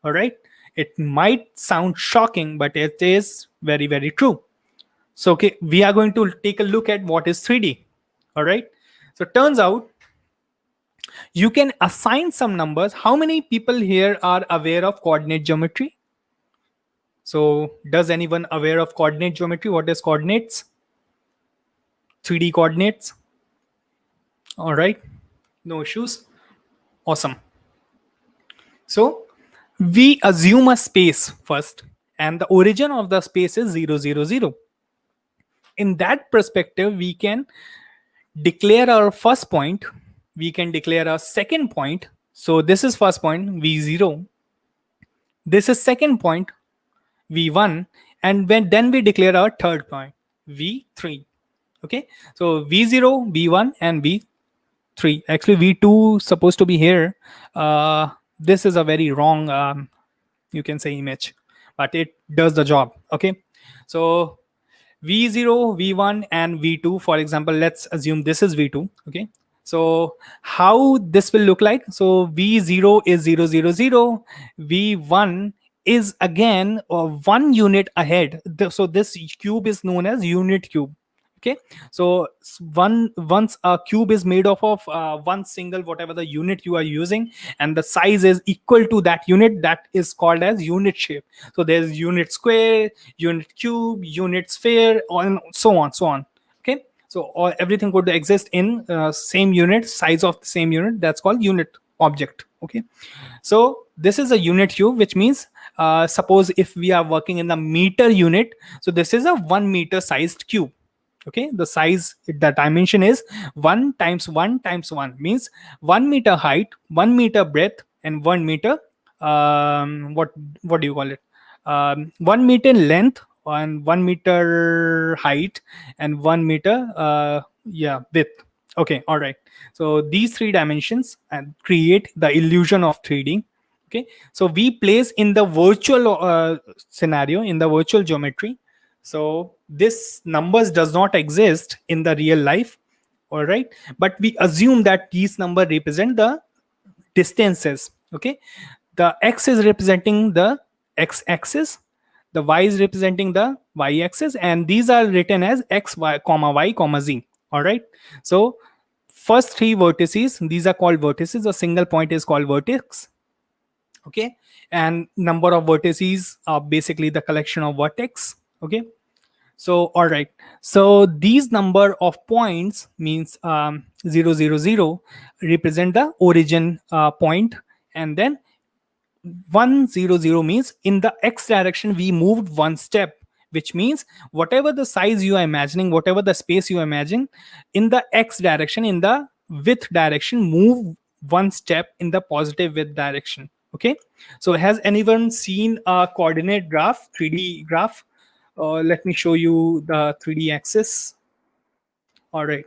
All right. It might sound shocking, but it is very, very true. So, okay, we are going to take a look at what is 3D. All right. So, turns out you can assign some numbers. How many people here are aware of coordinate geometry? So, does anyone aware of coordinate geometry? What is coordinates? 3D coordinates. All right. No issues. Awesome. So we assume a space first, and the origin of the space is 0, 0, 0. In that perspective, we can declare our first point, we can declare our second point. So this is first point, v0. This is second point, v1. And then we declare our third point, v3. Okay, so v0, v1, and v3. Actually, v2 supposed to be here. This is a very wrong you can say image, but it does the job. Okay, so v0, v1, and v2, for example, let's assume this is v2. Okay, so how this will look like? So v0 is 0, 0, 0. V1 is again 1 unit ahead. So this cube is known as unit cube. Okay, so once a cube is made up of one single whatever the unit you are using, and the size is equal to that unit, that is called as unit shape. So there's unit square, unit cube, unit sphere, and so on. Okay, so everything could exist in same unit, size of the same unit, that's called unit object. Okay, so this is a unit cube, which means suppose if we are working in the meter unit, so this is a 1 meter sized cube. Okay, the size, the dimension is 1 times 1 times 1, means 1 meter height, 1 meter breadth, and 1 meter what do you call it, 1 meter length, and 1 meter height, and 1 meter yeah, width. Okay, all right. So these three dimensions and create the illusion of 3D. Okay, so we place in the virtual scenario, in the virtual geometry. So this numbers does not exist in the real life. All right, but we assume that these number represent the distances. Okay, the x is representing the x axis, the y is representing the y axis, and these are written as x, y, comma z. All right, so first three vertices, these are called vertices. A single point is called vertex. Okay, and number of vertices are basically the collection of vertex. Okay, so all right, so these number of points means 0, 0, 0 represent the origin point, and then 1, 0, 0 means in the x direction we moved one step, which means whatever the size you are imagining, whatever the space you imagine, in the x direction, in the width direction, move one step in the positive width direction. Okay, so has anyone seen a coordinate graph, 3D graph? Let me show you the 3D axis. All right,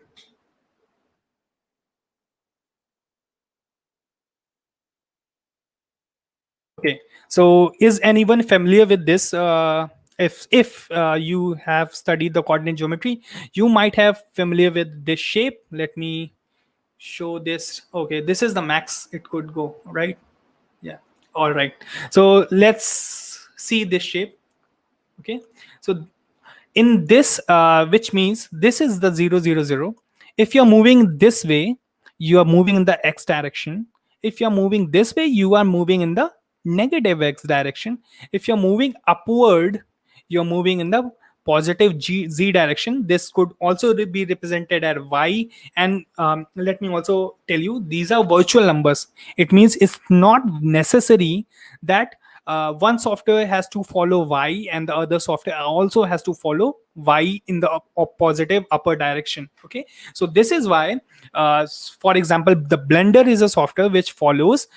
Okay, so is anyone familiar with this? If you have studied the coordinate geometry, you might have familiar with this shape. Let me show this. Okay, this is the max it could go, right? Yeah. All right. So let's see this shape. Okay. So in this, which means this is the 0 0 0. If you're moving this way, you are moving in the x direction. If you're moving this way, you are moving in the negative x direction. If you're moving upward, you're moving in the positive z direction. This could also be represented as y. And let me also tell you, these are virtual numbers. It means it's not necessary that one software has to follow y and the other software also has to follow y in the positive upper direction. Okay, so this is why for example, the blender is a software which follows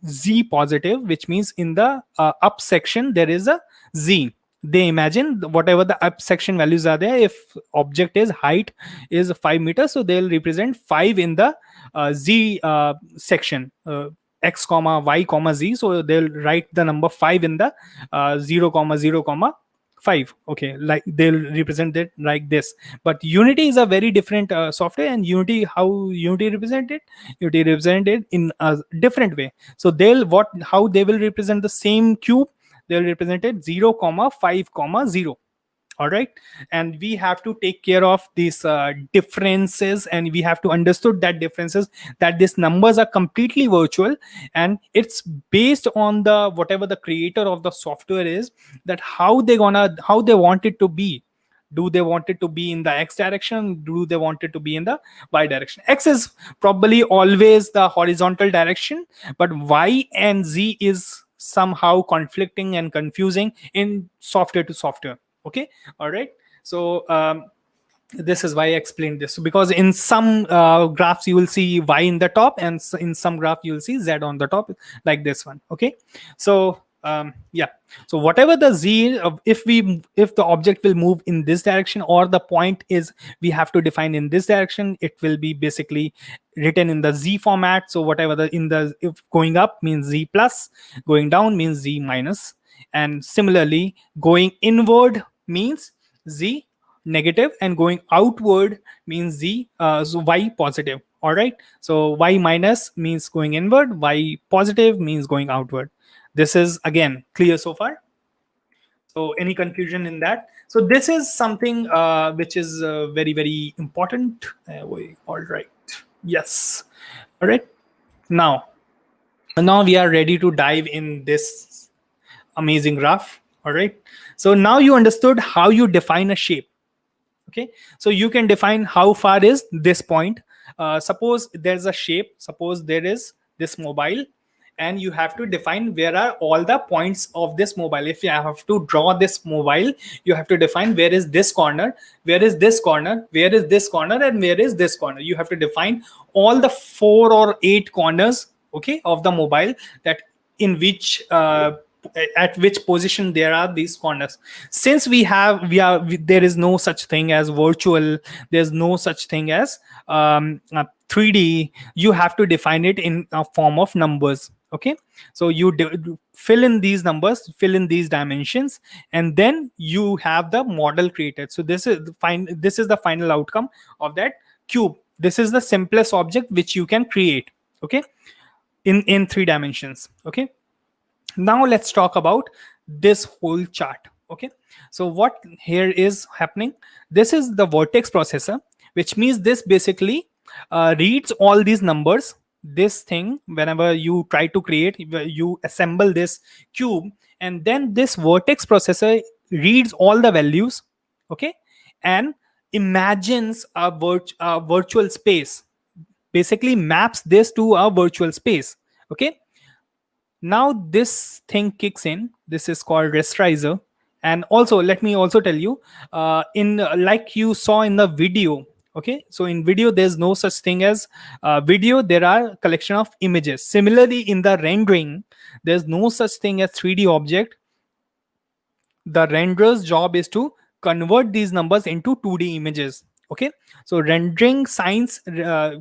z positive, which means in the up section there is a z. They imagine whatever the up section values are there, if object is height is 5 meters, so they'll represent 5 in the z section, x comma y comma z. So they'll write the number 5 in the 0 comma 0 comma 5. Okay, like they'll represent it like this. But unity is a very different software, and unity, how unity represented, unity represented in a different way. So they'll what how they will represent the same cube, they'll represent it 0 comma 5 comma 0. All right, and we have to take care of these differences, and we have to understood that differences, that these numbers are completely virtual, and it's based on the whatever the creator of the software is, that how they want it to be. Do they want it to be in the x direction? Do they want it to be in the y direction? X is probably always the horizontal direction, but y and z is somehow conflicting and confusing in software to software. Okay, all right. So this is why I explained this. So because in some graphs you will see y in the top, and in some graph you will see z on the top, like this one. Okay, so yeah, so whatever the z, if the object will move in this direction, or the point is we have to define in this direction, it will be basically written in the z format. So whatever the in the, if going up means z plus, going down means z minus, and similarly going inward means z negative, and going outward means z so y positive. All right, so y minus means going inward, y positive means going outward. This is again clear so far? So any confusion in that? So this is something which is very very important. All right, yes. All right, now we are ready to dive in this amazing graph. All right, so now you understood how you define a shape. Okay, so you can define how far is this point. Suppose there's a shape, suppose there is this mobile, and you have to define where are all the points of this mobile. If you have to draw this mobile, you have to define where is this corner, where is this corner, where is this corner, and where is this corner. You have to define all the 4 or 8 corners, okay, of the mobile, that in which at which position there are these corners. Since there is no such thing as virtual, there's no such thing as 3D, you have to define it in a form of numbers. Okay, so you fill in these numbers, fill in these dimensions, and then you have the model created. So this is the final outcome of that cube. This is the simplest object which you can create, okay, in 3 dimensions. Okay, now let's talk about this whole chart. Okay, so what here is happening, this is the vertex processor, which means this basically reads all these numbers. This thing, whenever you try to create, you assemble this cube, and then this vertex processor reads all the values, okay, and imagines a virtual space, basically maps this to a virtual space. Okay, now this thing kicks in, this is called rasterizer. And also let me also tell you, in like you saw in the video, okay, so in video there's no such thing as video, there are collection of images. Similarly in the rendering, there's no such thing as 3D object. The renderer's job is to convert these numbers into 2D images. Okay, so rendering science,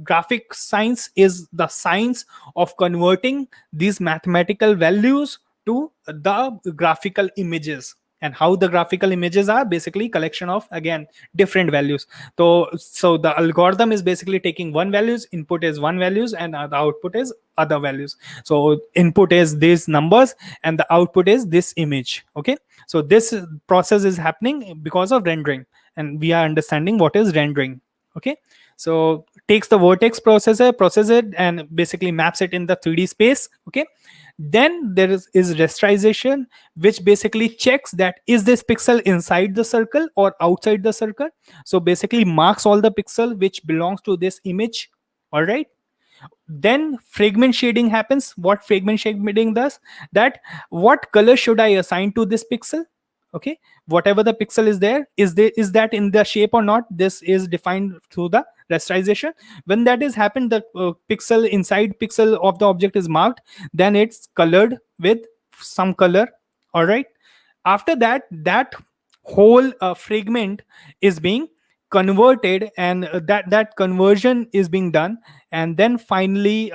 graphic science is the science of converting these mathematical values to the graphical images. And how the graphical images are basically collection of, again, different values. So the algorithm is basically taking one values, input is one values, and the output is other values. So input is these numbers and the output is this image. Okay, so this process is happening because of rendering, and we are understanding what is rendering. Okay, so takes the vertex processor, process it, and basically maps it in the 3D space. Okay, then there is rasterization, which basically checks that is this pixel inside the circle or outside the circle. So basically marks all the pixel which belongs to this image. All right, then fragment shading happens. What fragment shading does, that what color should I assign to this pixel. Okay, whatever the pixel is there, is that in the shape or not, this is defined through the rasterization. When that is happened, the pixel inside pixel of the object is marked, then it's colored with some color. All right, after that, that whole fragment is being converted, and that conversion is being done, and then finally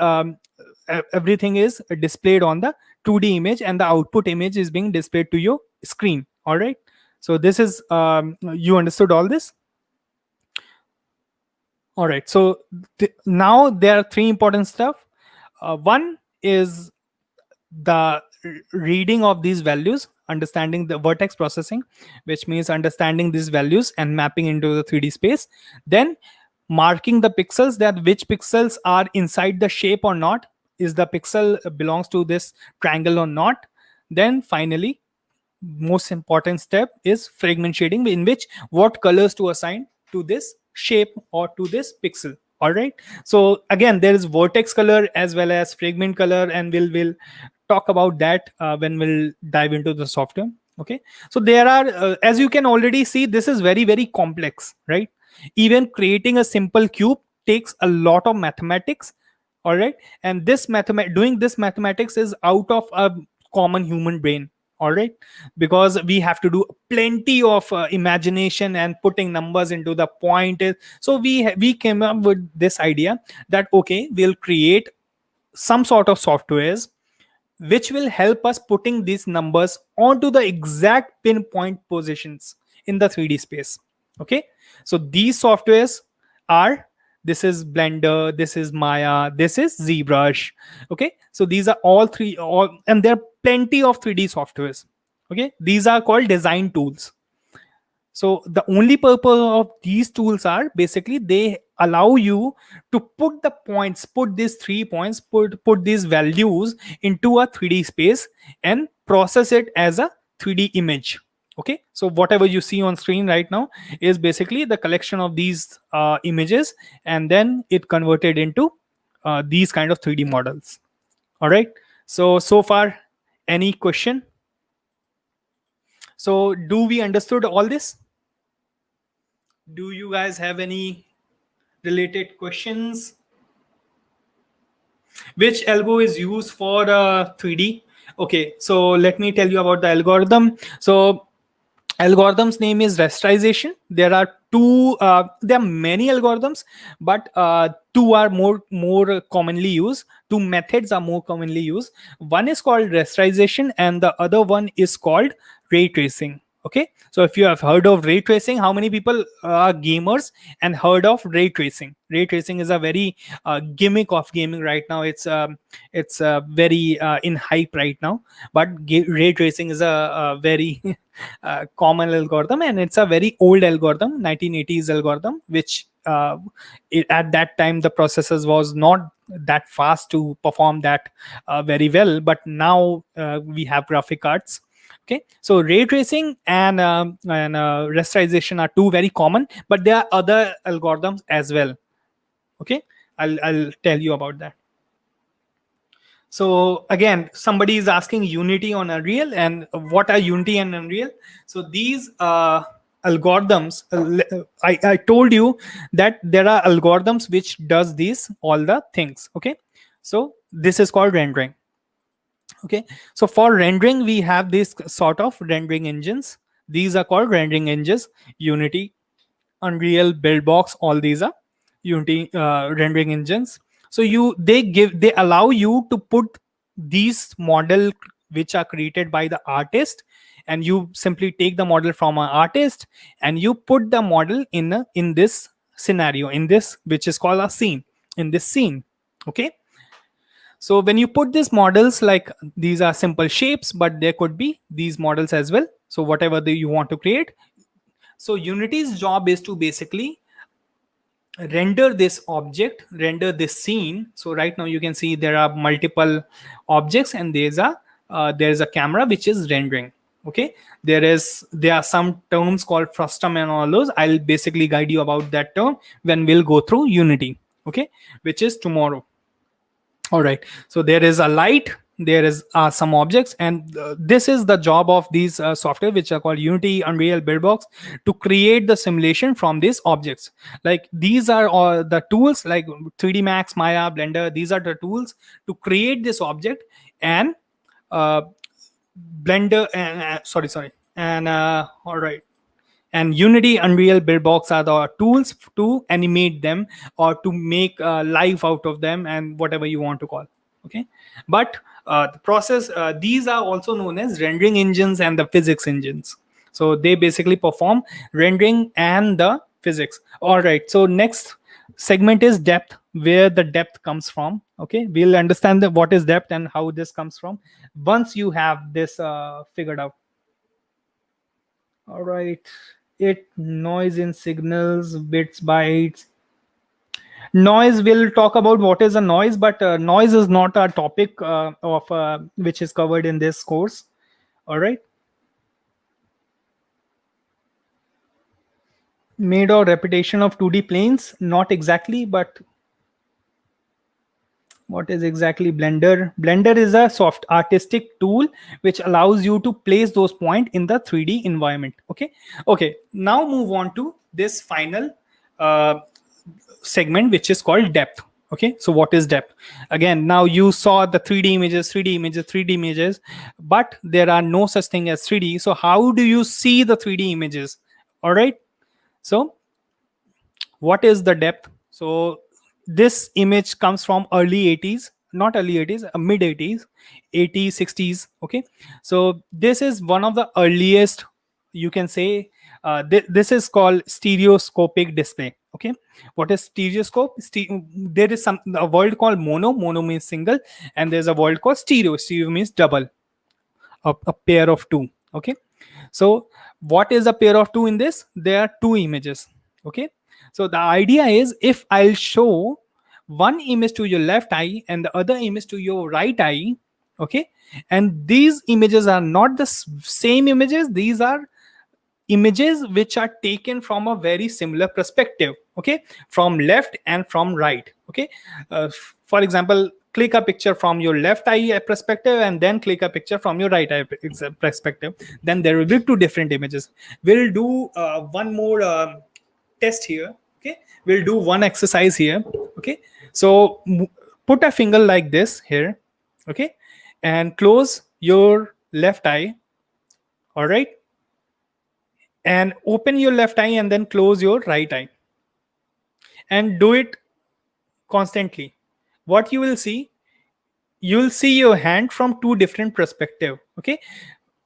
everything is displayed on the 2D image, and the output image is being displayed to your screen. All right, so this is you understood all this. All right, so now there are three important stuff. One is the reading of these values, understanding the vertex processing, which means understanding these values and mapping into the 3D space. Then marking the pixels, that which pixels are inside the shape or not, is the pixel belongs to this triangle or not. Then finally, most important step is fragment shading, in which what colors to assign to this shape or to this pixel. All right, so again, there is vertex color as well as fragment color, and we'll talk about that when we'll dive into the software. Okay, so there are as you can already see, this is very very complex, right? Even creating a simple cube takes a lot of mathematics. All right, and doing this mathematics is out of a common human brain. All right, because we have to do plenty of imagination and putting numbers into the point. So we came up with this idea that okay, we'll create some sort of softwares which will help us putting these numbers onto the exact pinpoint positions in the 3D space. Okay, so these softwares are, this is Blender, this is Maya, this is ZBrush. Okay, so these are all three, all, and there are plenty of 3D softwares. Okay, these are called design tools. So the only purpose of these tools are basically they allow you to put the points, put these 3 points, put these values into a 3D space and process it as a 3D image. Okay, so whatever you see on screen right now is basically the collection of these images, and then it converted into these kind of 3D models. All right, so far, any question? So do we understood all this? Do you guys have any related questions? Which algo is used for 3D? Okay, so let me tell you about the algorithm. So algorithm's name is rasterization. There are there are many algorithms, but two are more commonly used. Two methods are more commonly used. One is called rasterization and the other one is called ray tracing. Okay, so if you have heard of ray tracing, how many people are gamers and heard of ray tracing? Ray tracing is a very gimmick of gaming right now. It's very in hype right now, but ray tracing is a very common algorithm, and it's a very old algorithm, 1980s algorithm, which at that time the processors was not that fast to perform that very well, but now we have graphic cards. Okay, so ray tracing and rasterization are two very common, but there are other algorithms as well. Okay, I'll tell you about that. So again, somebody is asking Unity on Unreal, and what are Unity and Unreal? So these algorithms, I told you that there are algorithms which does these all the things. Okay, so this is called rendering. Okay, so for rendering we have this sort of rendering engines. These are called rendering engines: Unity, Unreal, Buildbox, all these are Unity rendering engines. So they allow you to put these model which are created by the artist, and you simply take the model from an artist and you put the model in this scenario, in this, which is called a scene, in this scene. Okay, so when you put these models, like these are simple shapes, but there could be these models as well, so whatever you want to create. So Unity's job is to basically render this object, render this scene. So right now you can see there are multiple objects, and there is a camera which is rendering. Okay, there are some terms called frustum and all those. I'll basically guide you about that term when we'll go through Unity, okay, which is tomorrow. All right, so there is a light, there is some objects, and this is the job of these software which are called Unity, Unreal, Buildbox, to create the simulation from these objects. Like these are all the tools, like 3D Max, Maya, Blender. These are the tools to create this object. And uh, Blender and sorry, and all right, and Unity, Unreal, Buildbox are the tools to animate them or to make life out of them, and whatever you want to call. Okay, but the process, these are also known as rendering engines and the physics engines. So they basically perform rendering and the physics. All right, so next segment is depth, where the depth comes from. Okay, we'll understand what is depth and how this comes from once you have this figured out. All right, it noise in signals, bits, bytes. Noise, we'll talk about what is a noise, but noise is not a topic of which is covered in this course. All right. Made or repetition of 2D planes, not exactly, but what is exactly Blender? Blender is a soft artistic tool which allows you to place those points in the 3D environment. Okay, okay, now move on to this final uh, segment, which is called depth. Okay, so what is depth? Again, now you saw the 3D images, 3D images, 3D images, but there are no such thing as 3D. So how do you see the 3D images? All right, so what is the depth? So this image comes from early 80s, not early 80s, mid 80s, 80s, 60s. Okay, so this is one of the earliest, you can say, this is called stereoscopic display. Okay, what is stereoscope? There is a word called mono means single, and there's a word called stereo means double, a pair of two. Okay, so what is a pair of two in this? There are two images. Okay, so the idea is, if I'll show one image to your left eye and the other image to your right eye, okay, and these images are not the same images, these are images which are taken from a very similar perspective. Okay, from left and from right. Okay, for example, click a picture from your left eye perspective and then click a picture from your right eye perspective, then there will be two different images. We'll do one more test here. Okay, we'll do one exercise here. Okay, so put a finger like this here. Okay, and close your left eye. All right, and open your left eye and then close your right eye, and do it constantly. What you will see, you'll see your hand from two different perspective. Okay,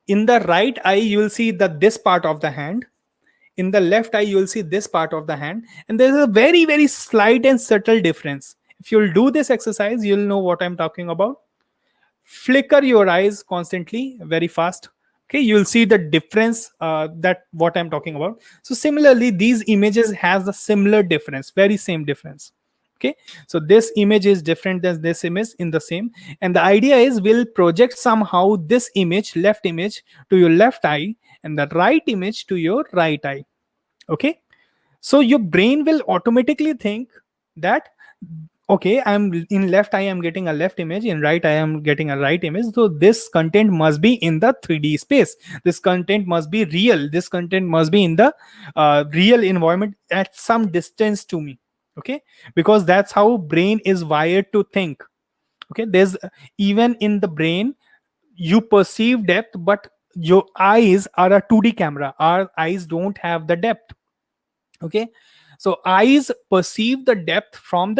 in the right eye you will see this part of the hand, in the left eye you will see this part of the hand, and there's a very very slight and subtle difference. If you'll do this exercise, you'll know what I'm talking about. Flicker your eyes constantly, very fast. Okay, you'll see the difference, that what I'm talking about. So similarly, these images has the similar difference, very same difference. Okay, so this image is different than this image in the same, and the idea is we'll project somehow this image, left image, to your left eye and the right image to your right eye. Okay, so your brain will automatically think that, okay, I'm in left eye, I'm getting a left image, in right eye I'm getting a right image, so this content must be in the 3D space, this content must be real, this content must be in the real environment at some distance to me. Okay, because that's how brain is wired to think. Okay, there's even in the brain, you perceive depth, but your eyes are a 2D camera, our eyes don't have the depth. Okay, so eyes perceive the depth from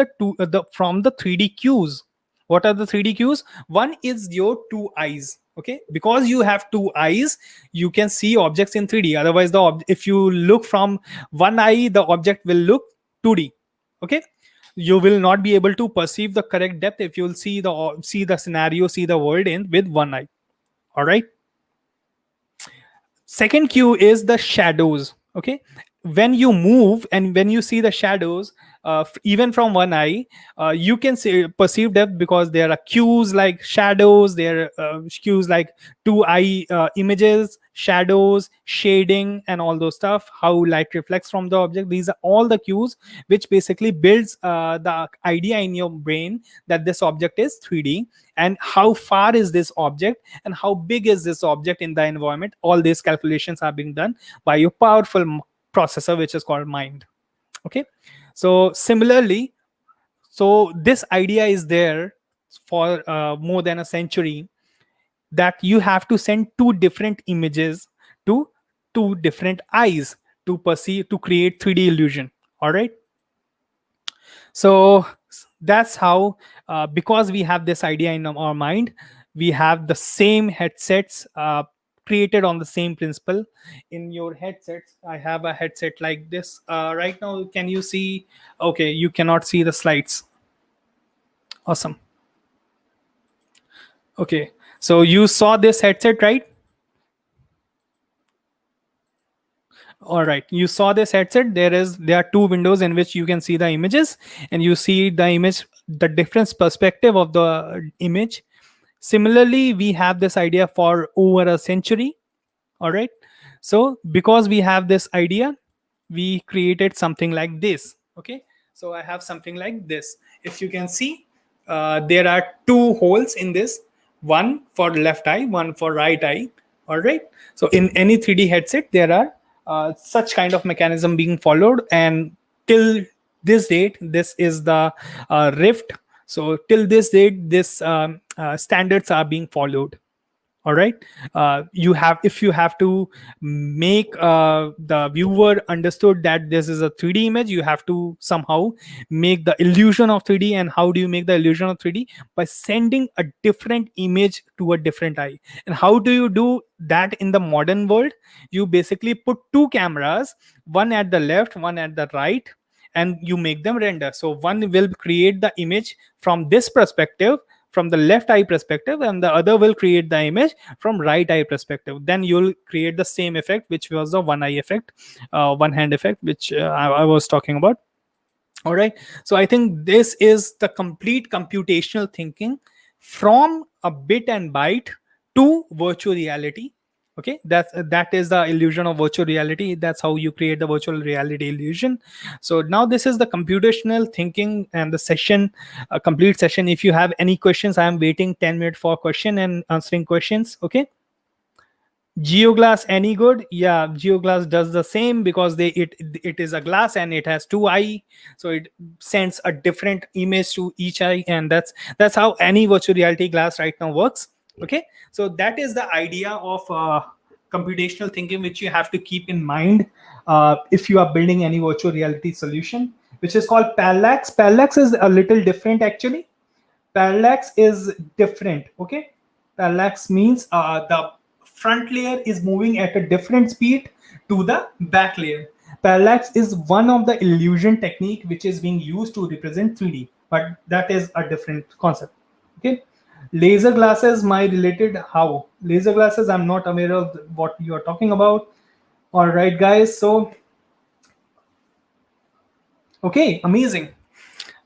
from the 3D cues. What are the 3D cues? One is your two eyes. Okay, because you have two eyes, you can see objects in 3D. Otherwise, if you look from one eye, the object will look 2D. Okay, you will not be able to perceive the correct depth if you'll see the scenario, see the world in with one eye. All right. Second cue is the shadows. Okay, when you move and when you see the shadows, even from one eye, you can perceive depth because there are cues like shadows, there are cues like two eye images, shadows, shading, and all those stuff, how light reflects from the object. These are all the cues which basically builds the idea in your brain that this object is 3D, and how far is this object and how big is this object in the environment. All these calculations are being done by your powerful processor, which is called mind. Okay, so similarly, so this idea is there for more than a century, that you have to send two different images to two different eyes to perceive, to create 3D illusion. All right. So that's how, because we have this idea in our mind, we have the same headsets created on the same principle. In your headsets, I have a headset like this right now. Can you see? Okay, you cannot see the slides. Awesome. Okay, so you saw this headset, right? All right, you saw this headset. There are two windows in which you can see the images, and you see the image, the different perspective of the image. Similarly, we have this idea for over a century. All right, so because we have this idea, we created something like this. Okay, so I have something like this. If you can see, there are two holes in this, one for left eye, one for right eye. All right, so in any 3D headset there are such kind of mechanism being followed, and till this date this is the rift. So till this date this standards are being followed. All right, you have, if you have to make the viewer understood that this is a 3D image, you have to somehow make the illusion of 3D. And how do you make the illusion of 3D? By sending a different image to a different eye. And how do you do that in the modern world? You basically put two cameras, one at the left, one at the right, and you make them render. So one will create the image from this perspective, from the left eye perspective, and the other will create the image from right eye perspective. Then you'll create the same effect, which was the one eye effect, one hand effect, which I was talking about. All right, so I think this is the complete computational thinking from a bit and byte to virtual reality. Okay, that is the illusion of virtual reality. That's how you create the virtual reality illusion. So now this is the computational thinking and the session, a complete session. If you have any questions, I am waiting 10 minutes for question and answering questions. Okay, GeoGlass any good? Yeah, GeoGlass does the same because it is a glass and it has two eye, so it sends a different image to each eye, and that's how any virtual reality glass right now works. Okay, so that is the idea of computational thinking, which you have to keep in mind if you are building any virtual reality solution, which is called parallax. Parallax is a little different actually. Parallax is different. Okay, parallax means the front layer is moving at a different speed to the back layer. Parallax is one of the illusion technique which is being used to represent 3D, but that is a different concept. Okay, laser glasses, my related, how laser glasses, I'm not aware of what you are talking about. All right guys, so okay, amazing.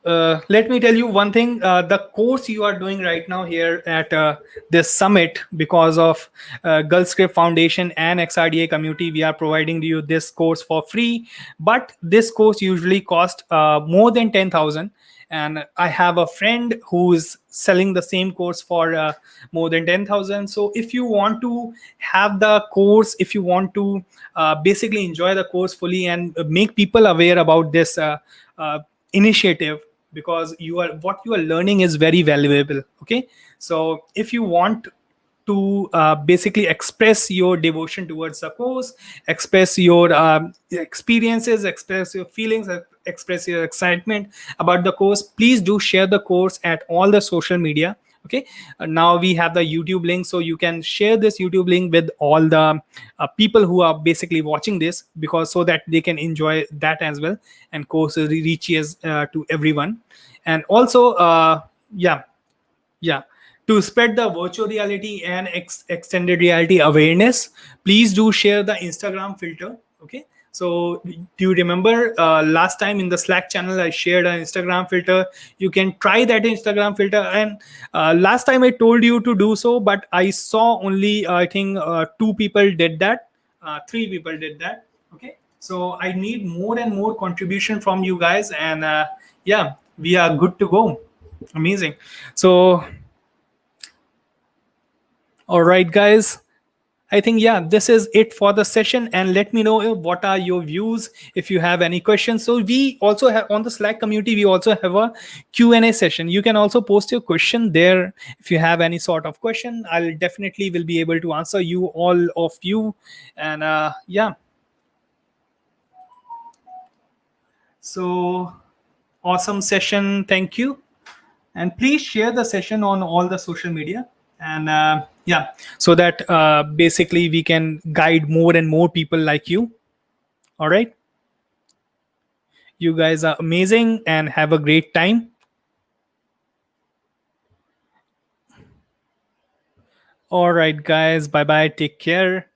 Let me tell you one thing. The course you are doing right now here at this summit, because of GirlScript Foundation and XRDA community, we are providing you this course for free. But this course usually costs more than 10,000. And I have a friend who is selling the same course for more than 10,000. So if you want to have the course, if you want to basically enjoy the course fully and make people aware about this initiative, because what you are learning is very valuable. Okay, so if you want to basically express your devotion towards the course, express your experiences, express your feelings, express your excitement about the course, please do share the course at all the social media. Okay. Now we have the YouTube link, so you can share this YouTube link with all the people who are basically watching this, because so that they can enjoy that as well, and course reaches to everyone. And also yeah, yeah, to spread the virtual reality and extended reality awareness, please do share the Instagram filter. Okay. So do you remember last time in the Slack channel I shared an Instagram filter? You can try that Instagram filter. And last time I told you to do so, but I saw only I think two people did that, three people did that. Okay. So I need more and more contribution from you guys, and yeah, we are good to go. Amazing. So all right, guys. I think, yeah, this is it for the session. And let me know what are your views if you have any questions. So we also have on the Slack community, we also have a Q&A session. You can also post your question there. If you have any sort of question, I'll definitely will be able to answer you, all of you. And yeah, so awesome session. Thank you. And please share the session on all the social media. And yeah, so that basically we can guide more and more people like you. All right. You guys are amazing and have a great time. All right, guys. Bye bye. Take care.